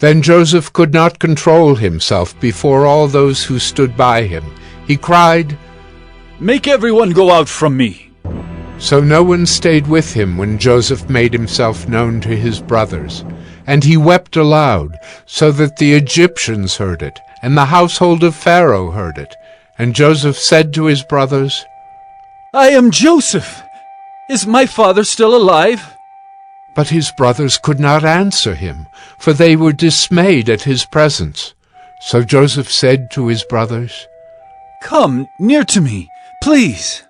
Then Joseph could not control himself before all those who stood by him. He cried, Make everyone go out from me. So no one stayed with him when Joseph made himself known to his brothers. And he wept aloud, so that the Egyptians heard it, and the household of Pharaoh heard it. And Joseph said to his brothers, I am Joseph. Is my father still alive? But his brothers could not answer him, for they were dismayed at his presence. So Joseph said to his brothers, Come near to me, please.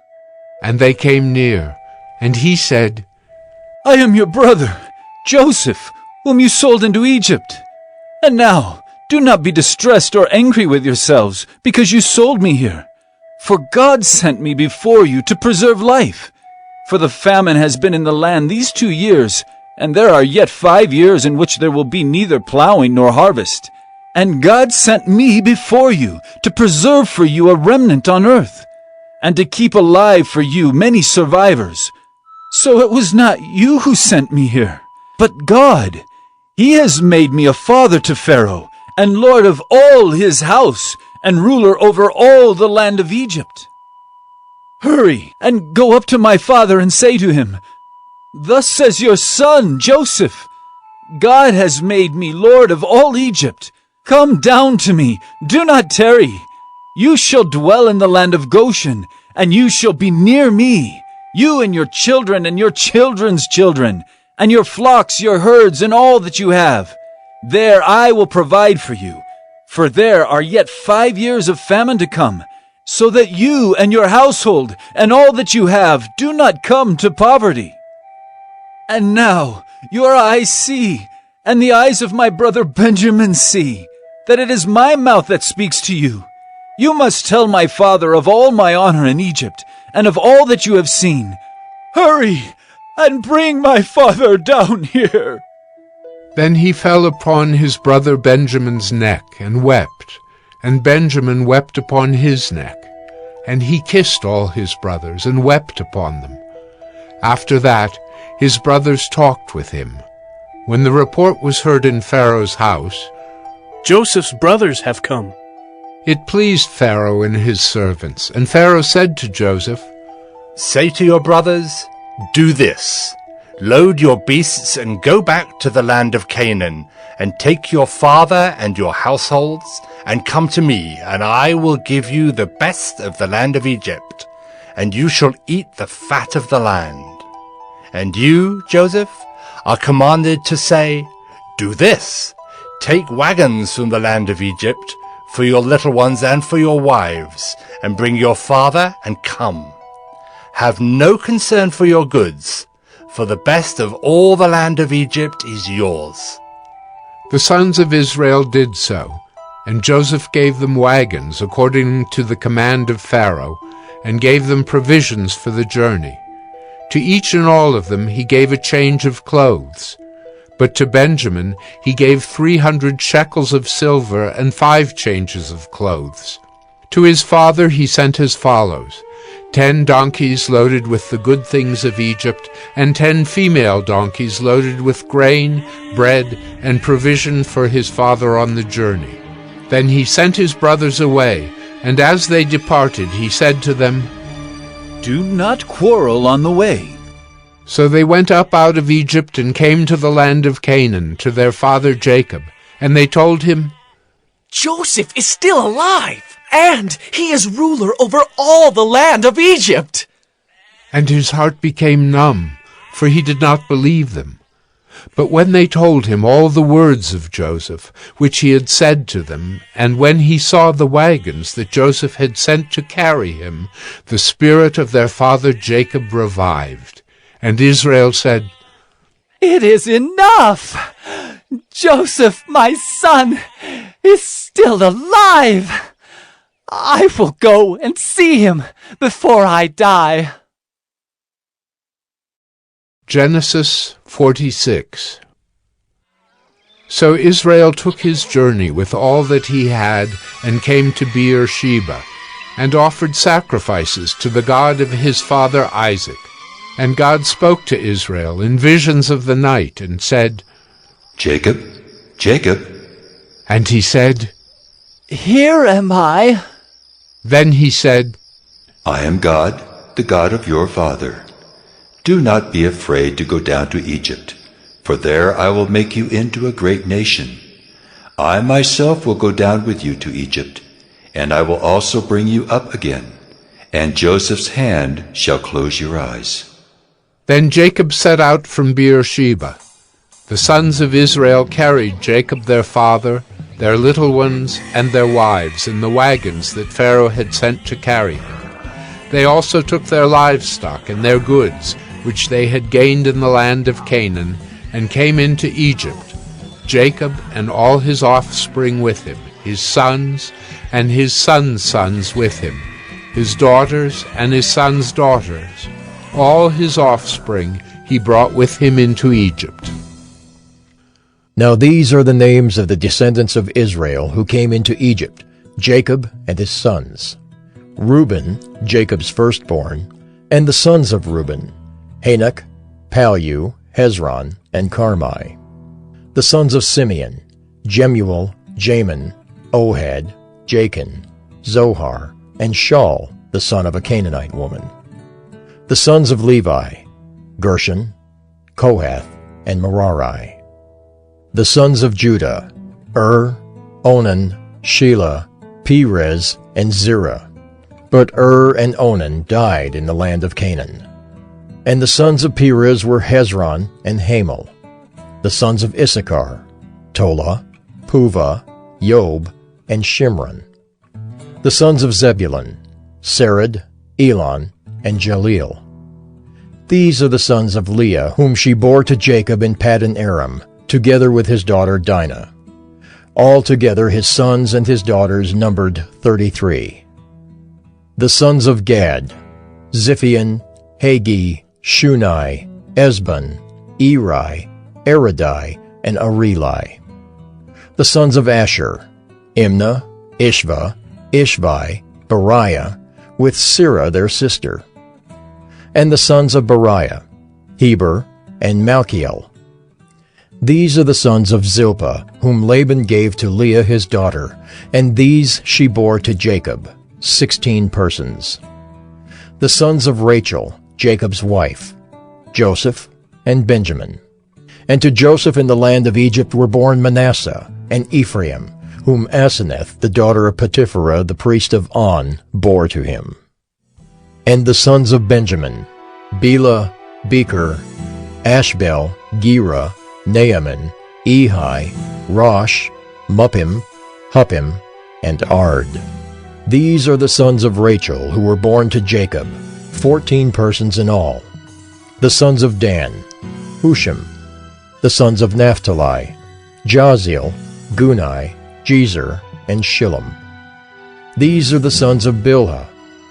And they came near, and he said, I am your brother, Joseph, whom you sold into Egypt. And now, do not be distressed or angry with yourselves, because you sold me here. For God sent me before you to preserve life. For the famine has been in the land these 2 years, and there are yet 5 years in which there will be neither plowing nor harvest. And God sent me before you to preserve for you a remnant on earth, and to keep alive for you many survivors. So it was not you who sent me here, but God. He has made me a father to Pharaoh, and lord of all his house, and ruler over all the land of Egypt. Hurry, and go up to my father and say to him, Thus says your son, Joseph, God has made me lord of all Egypt. Come down to me, do not tarry. You shall dwell in the land of Goshen, and you shall be near me, you and your children and your children's children, and your flocks, your herds, and all that you have. There I will provide for you, for there are yet 5 years of famine to come, so that you and your household and all that you have do not come to poverty. And now your eyes see, and the eyes of my brother Benjamin see, that it is my mouth that speaks to you. You must tell my father of all my honor in Egypt, and of all that you have seen. Hurry, and bring my father down here. Then he fell upon his brother Benjamin's neck and wept, and Benjamin wept upon his neck. And he kissed all his brothers and wept upon them. After that, his brothers talked with him. When the report was heard in Pharaoh's house, Joseph's brothers have come. It pleased Pharaoh and his servants, and Pharaoh said to Joseph, Say to your brothers, Do this. Load your beasts and go back to the land of Canaan, and take your father and your households, and come to me, and I will give you the best of the land of Egypt, and you shall eat the fat of the land. And you, Joseph, are commanded to say, Do this. Take wagons from the land of Egypt for your little ones and for your wives, and bring your father and come. Have no concern for your goods, for the best of all the land of Egypt is yours. The sons of Israel did so, and Joseph gave them wagons according to the command of Pharaoh, and gave them provisions for the journey. To each and all of them he gave a change of clothes. But to Benjamin he gave 300 shekels of silver and 5 changes of clothes. To his father he sent as follows: 10 donkeys loaded with the good things of Egypt, and 10 female donkeys loaded with grain, bread, and provision for his father on the journey. Then he sent his brothers away, and as they departed he said to them, "Do not quarrel on the way." So they went up out of Egypt and came to the land of Canaan, to their father Jacob. And they told him, "Joseph is still alive, and he is ruler over all the land of Egypt." And his heart became numb, for he did not believe them. But when they told him all the words of Joseph, which he had said to them, and when he saw the wagons that Joseph had sent to carry him, the spirit of their father Jacob revived. And Israel said, "It is enough! Joseph, my son, is still alive! I will go and see him before I die." Genesis 46. So Israel took his journey with all that he had, and came to Beersheba, and offered sacrifices to the God of his father Isaac. And God spoke to Israel in visions of the night, and said, "Jacob, Jacob." And he said, "Here am I." Then he said, "I am God, the God of your father. Do not be afraid to go down to Egypt, for there I will make you into a great nation. I myself will go down with you to Egypt, and I will also bring you up again, and Joseph's hand shall close your eyes." Then Jacob set out from Beersheba. The sons of Israel carried Jacob their father, their little ones, and their wives in the wagons that Pharaoh had sent to carry him. They also took their livestock and their goods, which they had gained in the land of Canaan, and came into Egypt, Jacob and all his offspring with him, his sons and his sons' sons with him, his daughters and his sons' daughters. All his offspring he brought with him into Egypt. Now these are the names of the descendants of Israel who came into Egypt, Jacob and his sons. Reuben, Jacob's firstborn, and the sons of Reuben, Hanok, Palu, Hezron, and Carmi. The sons of Simeon, Jemuel, Jamin, Ohad, Jachin, Zohar, and Shaul, the son of a Canaanite woman. The sons of Levi, Gershon, Kohath, and Merari. The sons of Judah, Onan, Shelah, Perez, and Zerah. But and Onan died in the land of Canaan. And the sons of Perez were Hezron and Hamel. The sons of Issachar, Tola, Puvah, Job, and Shimron. The sons of Zebulun, Sered, Elon, and Jaleel. These are the sons of Leah, whom she bore to Jacob in Paddan Aram, together with his daughter Dinah. Altogether his sons and his daughters numbered 33. The sons of Gad, Ziphion, Hagi, Shunai, Esbon, Eri, Eridai, and Areli. The sons of Asher, Imnah, Ishva, Ishvi, Beriah, with Sirah their sister. And the sons of Beriah, Heber, and Malchiel. These are the sons of Zilpah, whom Laban gave to Leah his daughter, and these she bore to Jacob, 16 persons. The sons of Rachel, Jacob's wife, Joseph, and Benjamin. And to Joseph in the land of Egypt were born Manasseh and Ephraim, whom Asenath, the daughter of Potipherah, the priest of On, bore to him. And the sons of Benjamin, Bela, Becher, Ashbel, Gera, Naaman, Ehi, Rosh, Muppim, Huppim, and Ard. These are the sons of Rachel, who were born to Jacob, 14 persons in all. The sons of Dan, Hushim. The sons of Naphtali, Jaziel, Gunai, Jezer, and Shillem. These are the sons of Bilhah,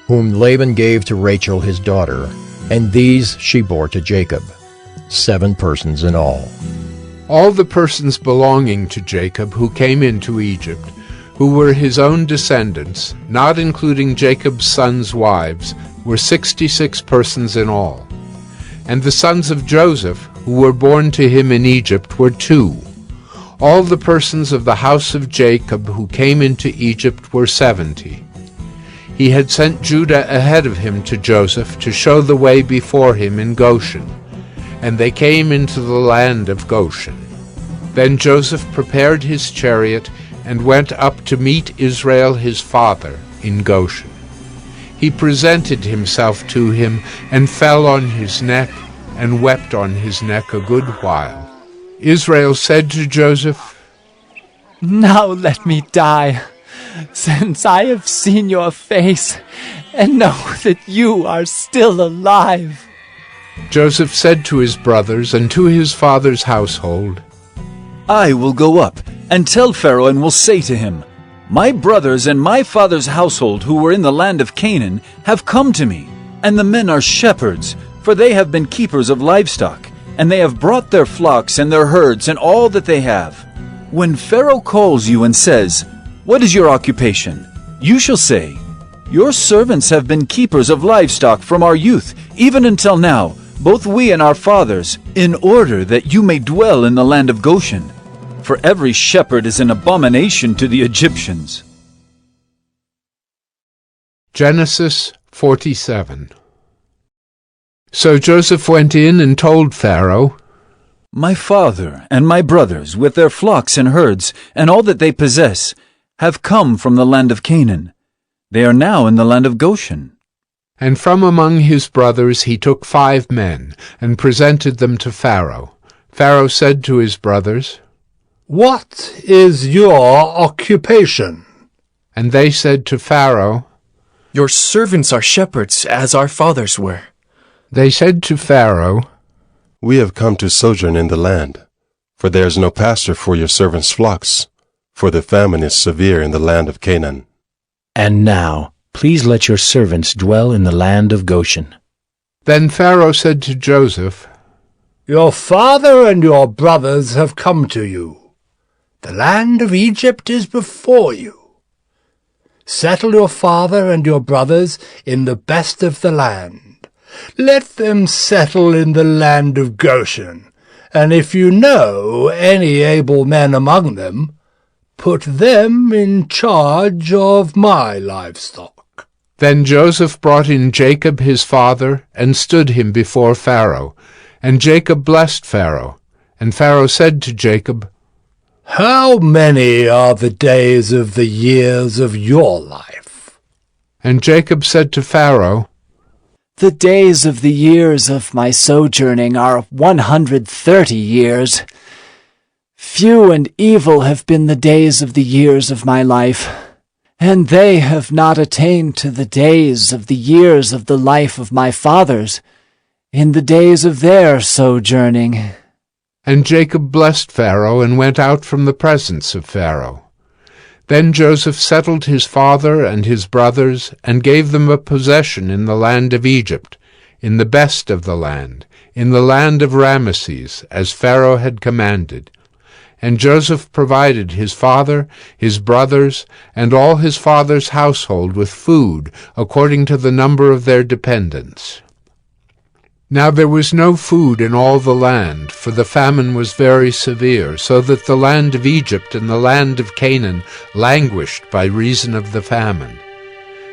whom Laban gave to Rachel his daughter, and these she bore to Jacob, 7 persons in all. All the persons belonging to Jacob who came into Egypt, who were his own descendants, not including Jacob's sons' wives, were 66 persons in all. And the sons of Joseph, who were born to him in Egypt, were 2. All the persons of the house of Jacob who came into Egypt were 70. He had sent Judah ahead of him to Joseph to show the way before him in Goshen, and they came into the land of Goshen. Then Joseph prepared his chariot and went up to meet Israel his father in Goshen. He presented himself to him and fell on his neck and wept on his neck a good while. Israel said to Joseph, "Now let me die, since I have seen your face and know that you are still alive." Joseph said to his brothers and to his father's household, I will go up and tell Pharaoh and will say to him, My brothers and my father's household who were in the land of Canaan have come to me, and the men are shepherds, for they have been keepers of livestock, and they have brought their flocks and their herds and all that they have. When Pharaoh calls you and says, What is your occupation? You shall say, Your servants have been keepers of livestock from our youth, even until now, both we and our fathers, in order that you may dwell in the land of Goshen. For every shepherd is an abomination to the Egyptians. Genesis 47. So Joseph went in and told Pharaoh, My father and my brothers, with their flocks and herds, and all that they possess, have come from the land of Canaan. They are now in the land of Goshen. And from among his brothers he took 5 men, and presented them to Pharaoh. Pharaoh said to his brothers, What is your occupation? And they said to Pharaoh, Your servants are shepherds, as our fathers were. They said to Pharaoh, We have come to sojourn in the land, for there is no pasture for your servants' flocks, for the famine is severe in the land of Canaan. And now, please let your servants dwell in the land of Goshen. Then Pharaoh said to Joseph, Your father and your brothers have come to you. The land of Egypt is before you. Settle your father and your brothers in the best of the land. Let them settle in the land of Goshen, and if you know any able men among them, put them in charge of my livestock. Then Joseph brought in Jacob his father, and stood him before Pharaoh. And Jacob blessed Pharaoh. And Pharaoh said to Jacob, How many are the days of the years of your life? And Jacob said to Pharaoh, The days of the years of my sojourning are 130 years. Few and evil have been the days of the years of my life, and they have not attained to the days of the years of the life of my fathers, in the days of their sojourning. And Jacob blessed Pharaoh, and went out from the presence of Pharaoh. Then Joseph settled his father and his brothers, and gave them a possession in the land of Egypt, in the best of the land, in the land of Ramesses, as Pharaoh had commanded. And Joseph provided his father, his brothers, and all his father's household with food, according to the number of their dependents. Now there was no food in all the land, for the famine was very severe, so that the land of Egypt and the land of Canaan languished by reason of the famine.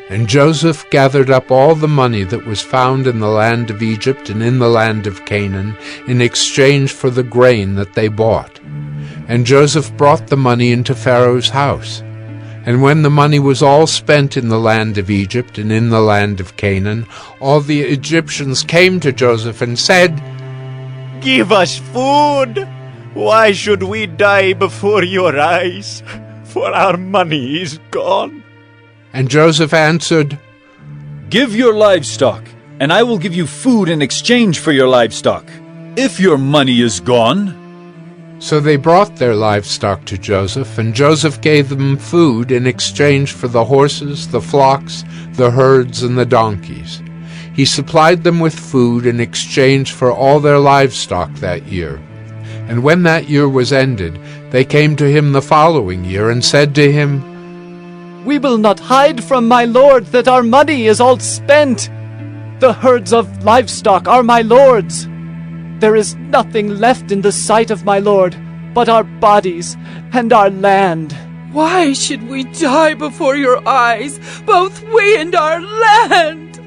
And Joseph gathered up all the money that was found in the land of Egypt and in the land of Canaan, in exchange for the grain that they bought. And Joseph brought the money into Pharaoh's house. And when the money was all spent in the land of Egypt and in the land of Canaan, all the Egyptians came to Joseph and said, Give us food! Why should we die before your eyes? For our money is gone. And Joseph answered, Give your livestock, and I will give you food in exchange for your livestock, if your money is gone. So they brought their livestock to Joseph, and Joseph gave them food in exchange for the horses, the flocks, the herds, and the donkeys. He supplied them with food in exchange for all their livestock that year. And when that year was ended, they came to him the following year and said to him, "We will not hide from my lord that our money is all spent. The herds of livestock are my lord's. There is nothing left in the sight of my lord but our bodies and our land." Why should we die before your eyes, both we and our land?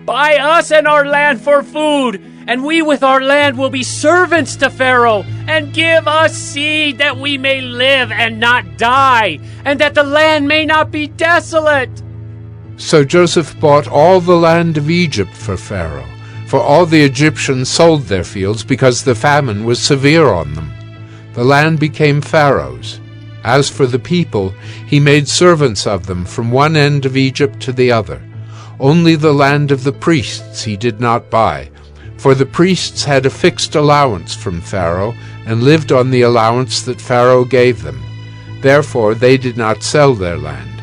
Buy us and our land for food, and we with our land will be servants to Pharaoh, and give us seed that we may live and not die, and that the land may not be desolate. So Joseph bought all the land of Egypt for Pharaoh, for all the Egyptians sold their fields because the famine was severe on them. The land became Pharaoh's. As for the people, he made servants of them from one end of Egypt to the other. Only the land of the priests he did not buy, for the priests had a fixed allowance from Pharaoh and lived on the allowance that Pharaoh gave them. Therefore they did not sell their land.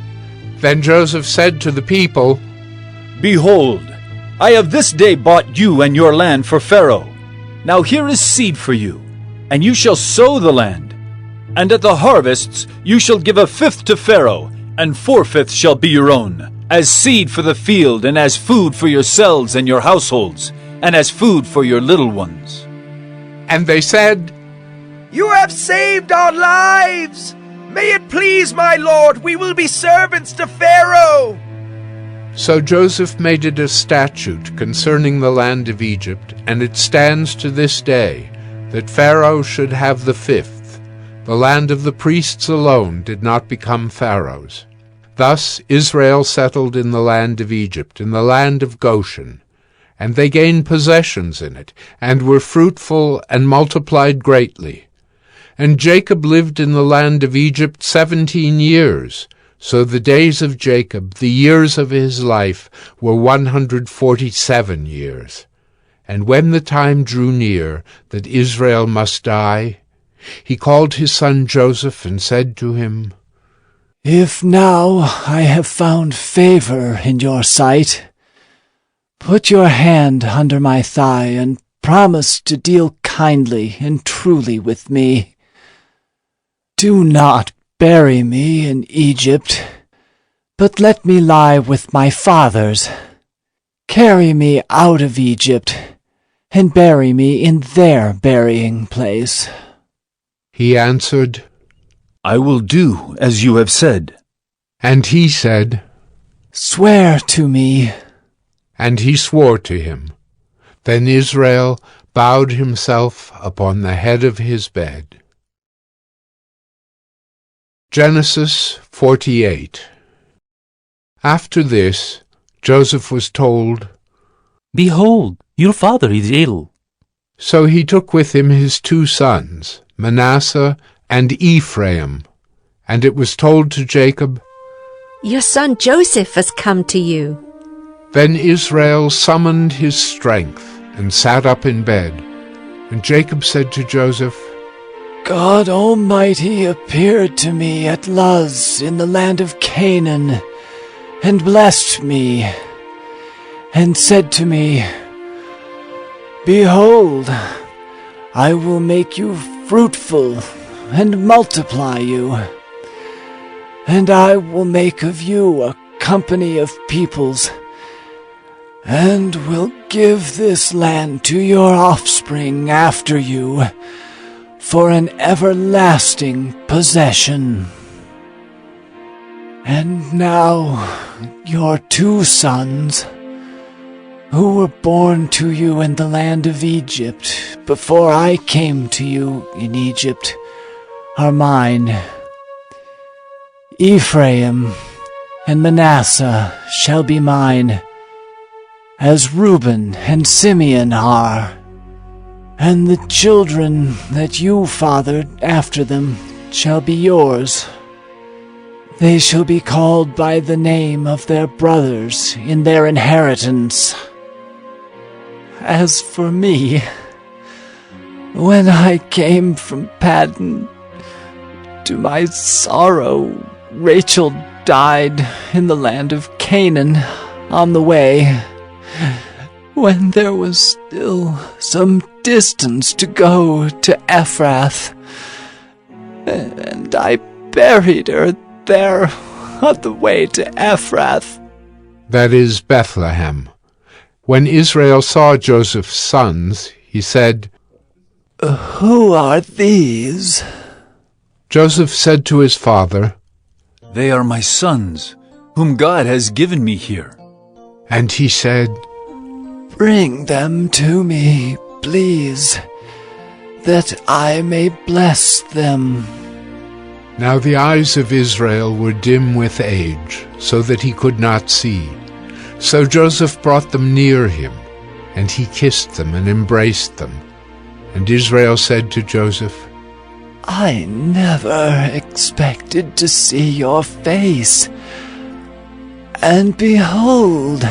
Then Joseph said to the people, "Behold, I have this day bought you and your land for Pharaoh. Now here is seed for you, and you shall sow the land. And at the harvests you shall give a fifth to Pharaoh, and 4/5 shall be your own, as seed for the field, and as food for yourselves and your households, and as food for your little ones." And they said, "You have saved our lives. May it please my lord, we will be servants to Pharaoh." So Joseph made it a statute concerning the land of Egypt, and it stands to this day, that Pharaoh should have the fifth. The land of the priests alone did not become Pharaoh's. Thus Israel settled in the land of Egypt, in the land of Goshen, and they gained possessions in it, and were fruitful and multiplied greatly. And Jacob lived in the land of Egypt 17 years. So the days of Jacob, the years of his life, were 147 years. And when the time drew near that Israel must die, he called his son Joseph and said to him, "If now I have found favor in your sight, put your hand under my thigh and promise to deal kindly and truly with me. Do not bury me in Egypt, but let me lie with my fathers. Carry me out of Egypt, and bury me in their burying place." He answered, "I will do as you have said." And he said, "Swear to me." And he swore to him. Then Israel bowed himself upon the head of his bed. Genesis 48. After this, Joseph was told, "Behold, your father is ill." So he took with him his 2 sons, Manasseh and Ephraim. And it was told to Jacob, "Your son Joseph has come to you." Then Israel summoned his strength and sat up in bed. And Jacob said to Joseph, God Almighty appeared to me at Luz in the land of Canaan, and blessed me, and said to me, Behold, I will make you fruitful, and multiply you, and I will make of you a company of peoples, and will give this land to your offspring after you, for an everlasting possession. And now your 2 sons, who were born to you in the land of Egypt, before I came to you in Egypt, are mine. Ephraim and Manasseh shall be mine, as Reuben and Simeon are. And the children that you fathered after them shall be yours. They shall be called by the name of their brothers in their inheritance. As for me, when I came from Paddan, to my sorrow, Rachel died in the land of Canaan on the way, when there was still some distance to go to Ephrath, and I buried her there on the way to Ephrath. That is Bethlehem. When Israel saw Joseph's sons, he said, Who are these? Joseph said to his father, They are my sons, whom God has given me here. And he said, Bring them to me, please, that I may bless them. Now the eyes of Israel were dim with age, so that he could not see. So Joseph brought them near him, and he kissed them and embraced them. And Israel said to Joseph, I never expected to see your face. And behold,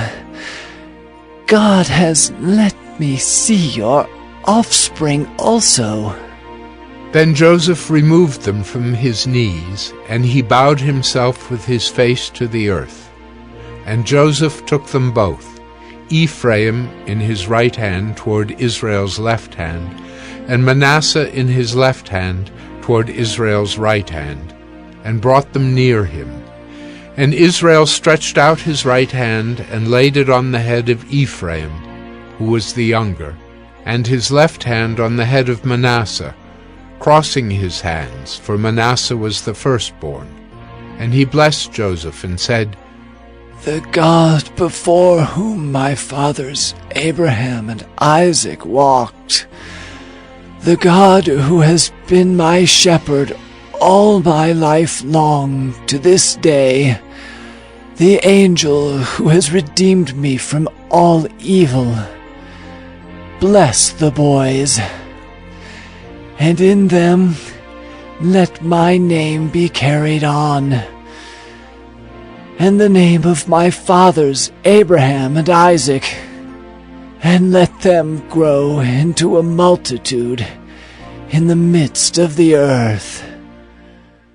God has let me see your offspring also. Then Joseph removed them from his knees, and he bowed himself with his face to the earth. And Joseph took them both, Ephraim in his right hand toward Israel's left hand, and Manasseh in his left hand toward Israel's right hand, and brought them near him. And Israel stretched out his right hand and laid it on the head of Ephraim, who was the younger, and his left hand on the head of Manasseh, crossing his hands, for Manasseh was the firstborn. And he blessed Joseph and said, The God before whom my fathers Abraham and Isaac walked, the God who has been my shepherd all my life long to this day, the angel who has redeemed me from all evil, bless the boys, and in them let my name be carried on, and the name of my fathers Abraham and Isaac, and let them grow into a multitude in the midst of the earth.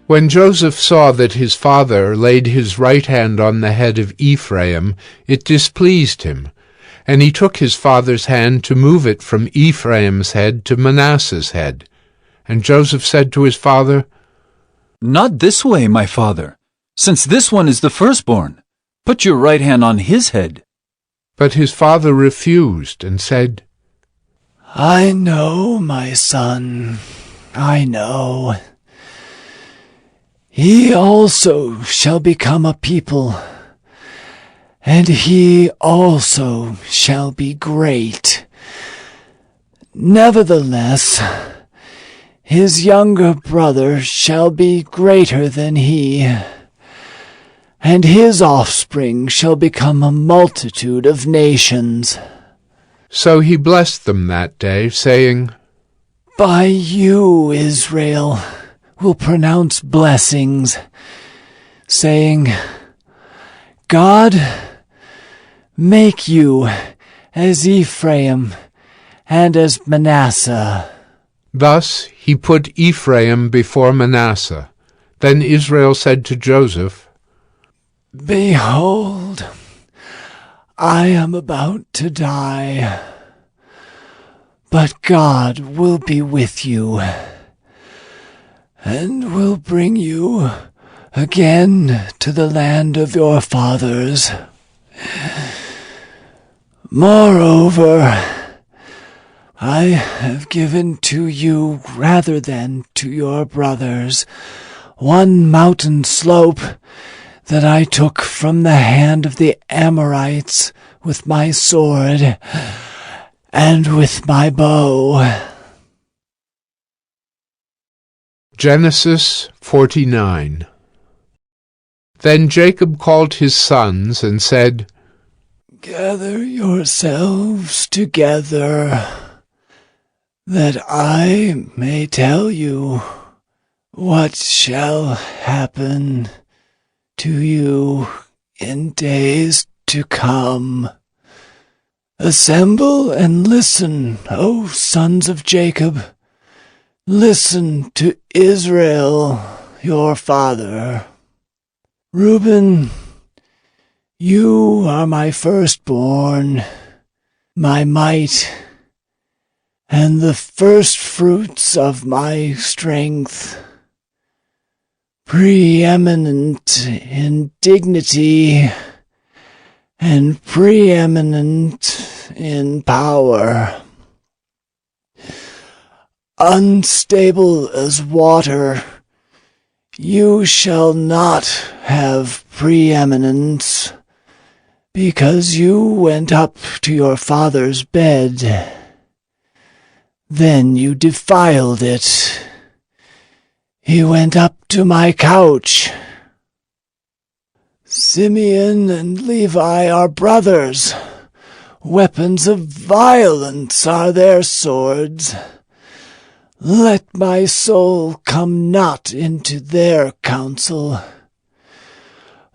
When Joseph saw that his father laid his right hand on the head of Ephraim, it displeased him, and he took his father's hand to move it from Ephraim's head to Manasseh's head. And Joseph said to his father, Not this way, my father, since this one is the firstborn. Put your right hand on his head. But his father refused and said, I know, my son, I know. He also shall become a people, and he also shall be great. Nevertheless, his younger brother shall be greater than he, and his offspring shall become a multitude of nations. So he blessed them that day, saying, By you, Israel, will pronounce blessings, saying, God, make you as Ephraim and as Manasseh. Thus he put Ephraim before Manasseh. Then Israel said to Joseph, Behold, I am about to die, but God will be with you, and will bring you again to the land of your fathers. Moreover, I have given to you rather than to your brothers one mountain slope that I took from the hand of the Amorites with my sword and with my bow. Genesis 49. Then Jacob called his sons and said, Gather yourselves together, that I may tell you what shall happen to you in days to come. Assemble and listen, O sons of Jacob. Listen to Israel, your father. Reuben, you are my firstborn, my might, and the first fruits of my strength, preeminent in dignity and preeminent in power, unstable as water, you shall not have preeminence, because you went up to your father's bed. Then you defiled it. He went up to my couch. Simeon and Levi are brothers. Weapons of violence are their swords. Let my soul come not into their counsel.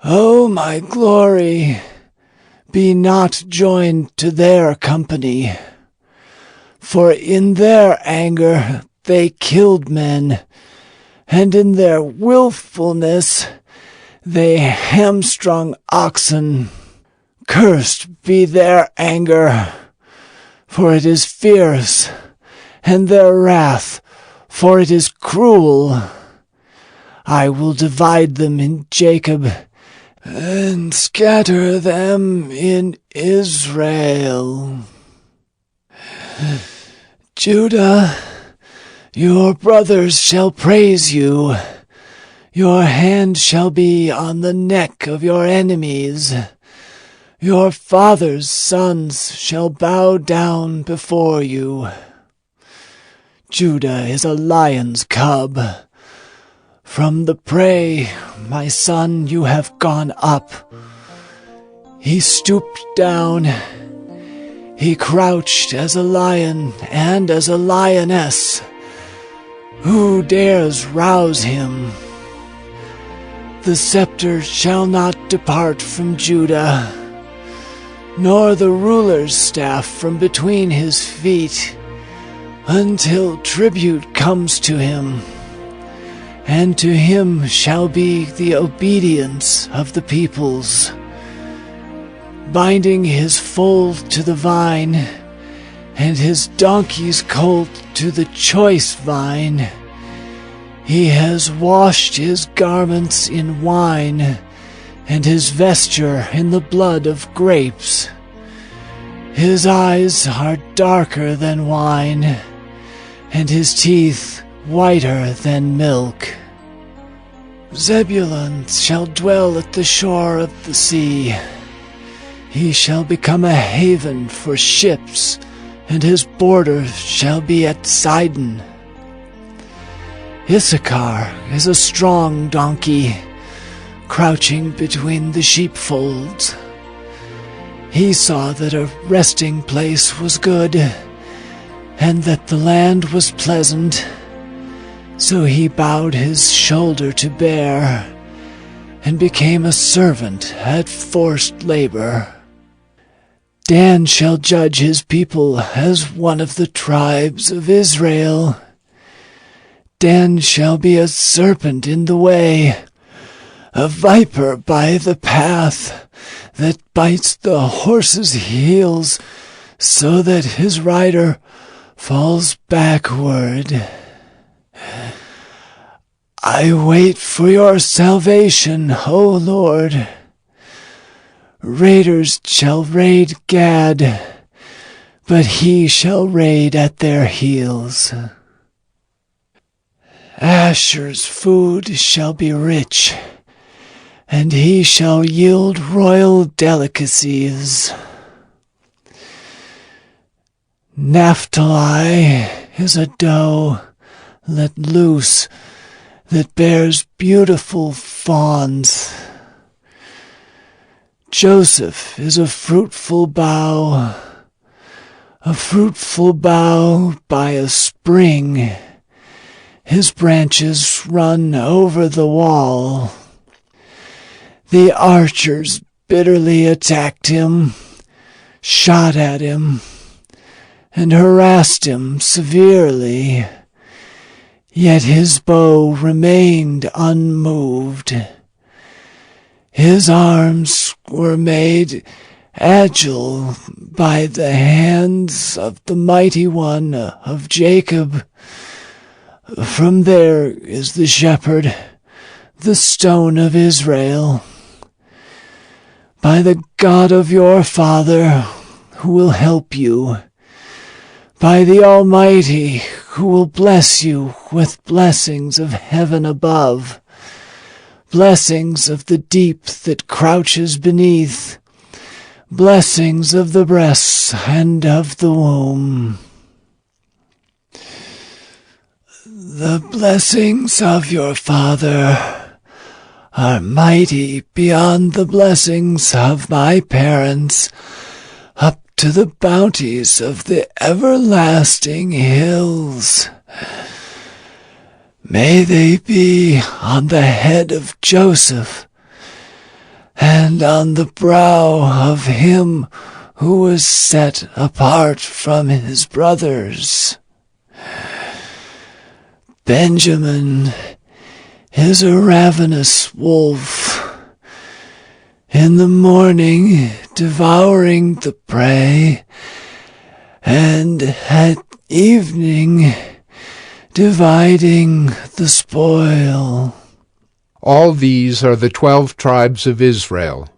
O my glory, be not joined to their company. For in their anger they killed men, and in their willfulness they hamstrung oxen. Cursed be their anger, for it is fierce, and their wrath, for it is cruel. I will divide them in Jacob, and scatter them in Israel. Judah, your brothers shall praise you. Your hand shall be on the neck of your enemies. Your father's sons shall bow down before you. Judah is a lion's cub. From the prey, my son, you have gone up. He stooped down. He crouched as a lion and as a lioness. Who dares rouse him? The scepter shall not depart from Judah, nor the ruler's staff from between his feet, until tribute comes to him, and to him shall be the obedience of the peoples. Binding his foal to the vine, and his donkey's colt to the choice vine. He has washed his garments in wine, and his vesture in the blood of grapes. His eyes are darker than wine, and his teeth whiter than milk. Zebulun shall dwell at the shore of the sea. He shall become a haven for ships, and his border shall be at Sidon. Issachar is a strong donkey, crouching between the sheepfolds. He saw that a resting place was good, and that the land was pleasant. So he bowed his shoulder to bear, and became a servant at forced labor. Dan shall judge his people as one of the tribes of Israel. Dan shall be a serpent in the way, a viper by the path, that bites the horse's heels, so that his rider falls backward. I wait for your salvation, O Lord. Raiders shall raid Gad, but he shall raid at their heels. Asher's food shall be rich, and he shall yield royal delicacies. Naphtali is a doe let loose that bears beautiful fawns. Joseph is a fruitful bough by a spring. His branches run over the wall. The archers bitterly attacked him, shot at him, and harassed him severely. Yet his bow remained unmoved. His arms were made agile by the hands of the mighty one of Jacob. From there is the shepherd, the stone of Israel. By the God of your father, who will help you. By the Almighty, who will bless you with blessings of heaven above, blessings of the deep that crouches beneath, blessings of the breasts and of the womb. The blessings of your father are mighty beyond the blessings of my parents, up to the bounties of the everlasting hills. May they be on the head of Joseph, and on the brow of him who was set apart from his brothers. Benjamin is a ravenous wolf, in the morning devouring the prey, and at evening dividing the spoil. All these are the 12 tribes of Israel.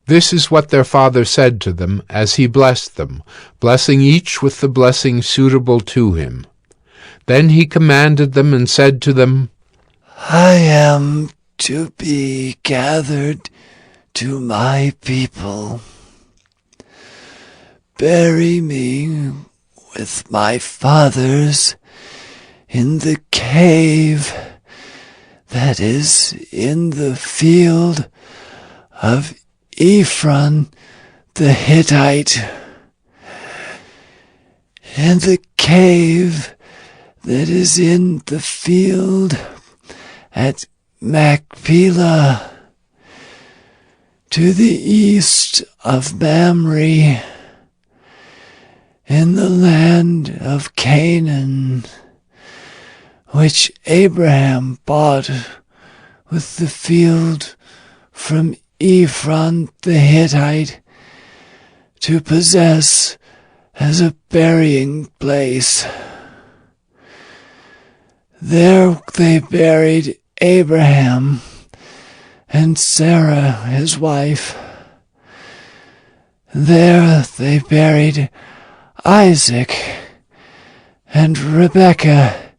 This is what their father said to them as he blessed them, blessing each with the blessing suitable to him. Then he commanded them and said to them, I am to be gathered to my people. Bury me with my fathers in the cave that is in the field of Ephron the Hittite, in the cave that is in the field at Machpelah, to the east of Mamre, in the land of Canaan, which Abraham bought with the field from Ephron the Hittite, to possess as a burying place. There they buried Abraham and Sarah his wife. There they buried Isaac and Rebekah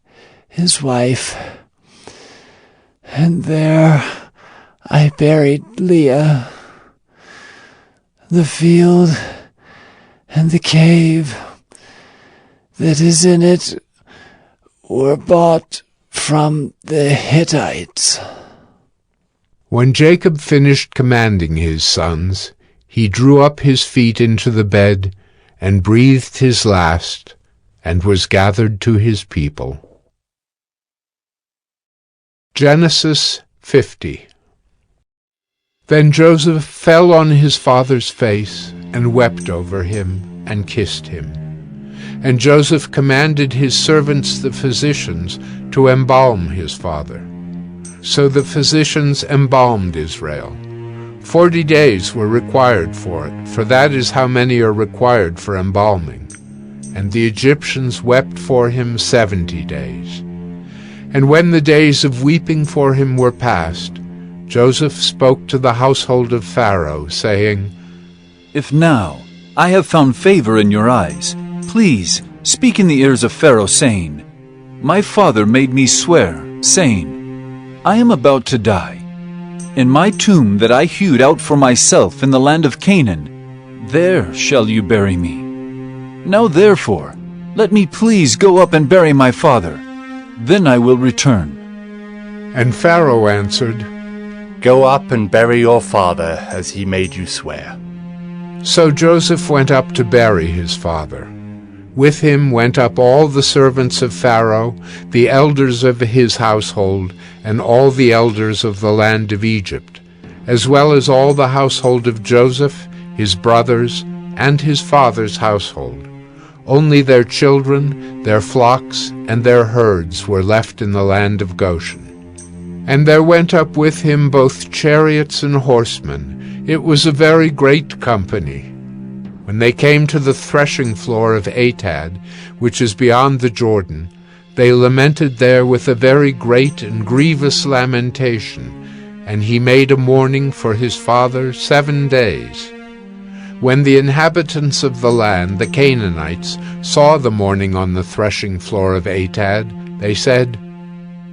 his wife. And there I buried Leah. The field and the cave that is in it were bought from the Hittites. When Jacob finished commanding his sons, he drew up his feet into the bed and breathed his last, and was gathered to his people. Genesis 50. Then Joseph fell on his father's face and wept over him and kissed him. And Joseph commanded his servants the physicians to embalm his father. So the physicians embalmed Israel. 40 days were required for it, for that is how many are required for embalming. And the Egyptians wept for him 70 days. And when the days of weeping for him were past, Joseph spoke to the household of Pharaoh, saying, If now I have found favor in your eyes, please speak in the ears of Pharaoh, saying, My father made me swear, saying, I am about to die. In my tomb that I hewed out for myself in the land of Canaan, there shall you bury me. Now therefore, let me please go up and bury my father. Then I will return. And Pharaoh answered, Go up and bury your father as he made you swear. So Joseph went up to bury his father. With him went up all the servants of Pharaoh, the elders of his household, and all the elders of the land of Egypt, as well as all the household of Joseph, his brothers, and his father's household. Only their children, their flocks, and their herds were left in the land of Goshen. And there went up with him both chariots and horsemen. It was a very great company. When they came to the threshing floor of Atad, which is beyond the Jordan, they lamented there with a very great and grievous lamentation, and he made a mourning for his father 7 days. When the inhabitants of the land, the Canaanites, saw the mourning on the threshing floor of Atad, they said,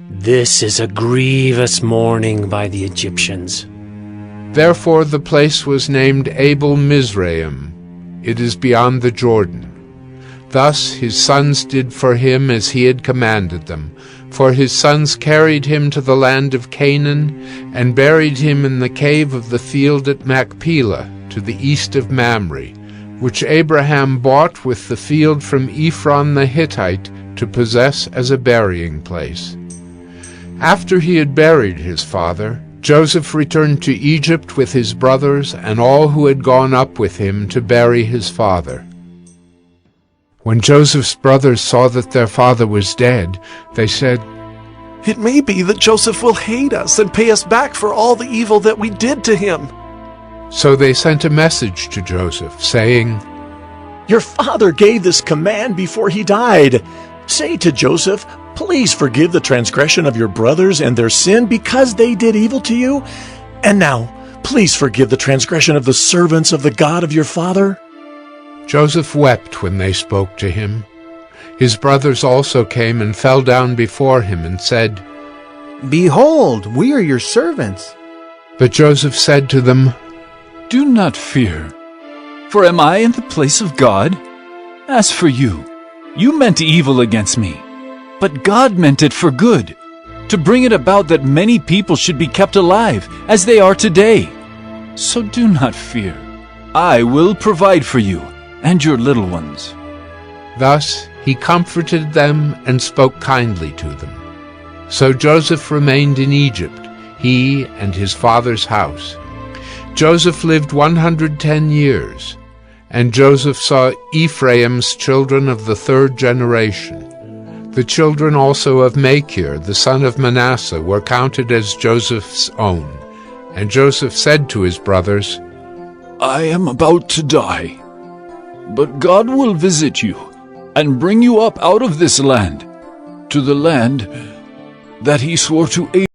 "This is a grievous mourning by the Egyptians." Therefore the place was named Abel Mizraim. It is beyond the Jordan. Thus his sons did for him as he had commanded them, for his sons carried him to the land of Canaan, and buried him in the cave of the field at Machpelah, to the east of Mamre, which Abraham bought with the field from Ephron the Hittite to possess as a burying place. After he had buried his father, Joseph returned to Egypt with his brothers and all who had gone up with him to bury his father. When Joseph's brothers saw that their father was dead, they said, "It may be that Joseph will hate us and pay us back for all the evil that we did to him." So they sent a message to Joseph, saying, "Your father gave this command before he died. Say to Joseph, please forgive the transgression of your brothers and their sin because they did evil to you. And now, please forgive the transgression of the servants of the God of your father." Joseph wept when they spoke to him. His brothers also came and fell down before him and said, "Behold, we are your servants." But Joseph said to them, "Do not fear, for am I in the place of God? As for you, you meant evil against me, but God meant it for good, to bring it about that many people should be kept alive, as they are today. So do not fear. I will provide for you and your little ones." Thus he comforted them and spoke kindly to them. So Joseph remained in Egypt, he and his father's house. Joseph lived 110 years, and Joseph saw Ephraim's children of the 3rd generation. The children also of Machir, the son of Manasseh, were counted as Joseph's own. And Joseph said to his brothers, "I am about to die, but God will visit you and bring you up out of this land, to the land that he swore to Abraham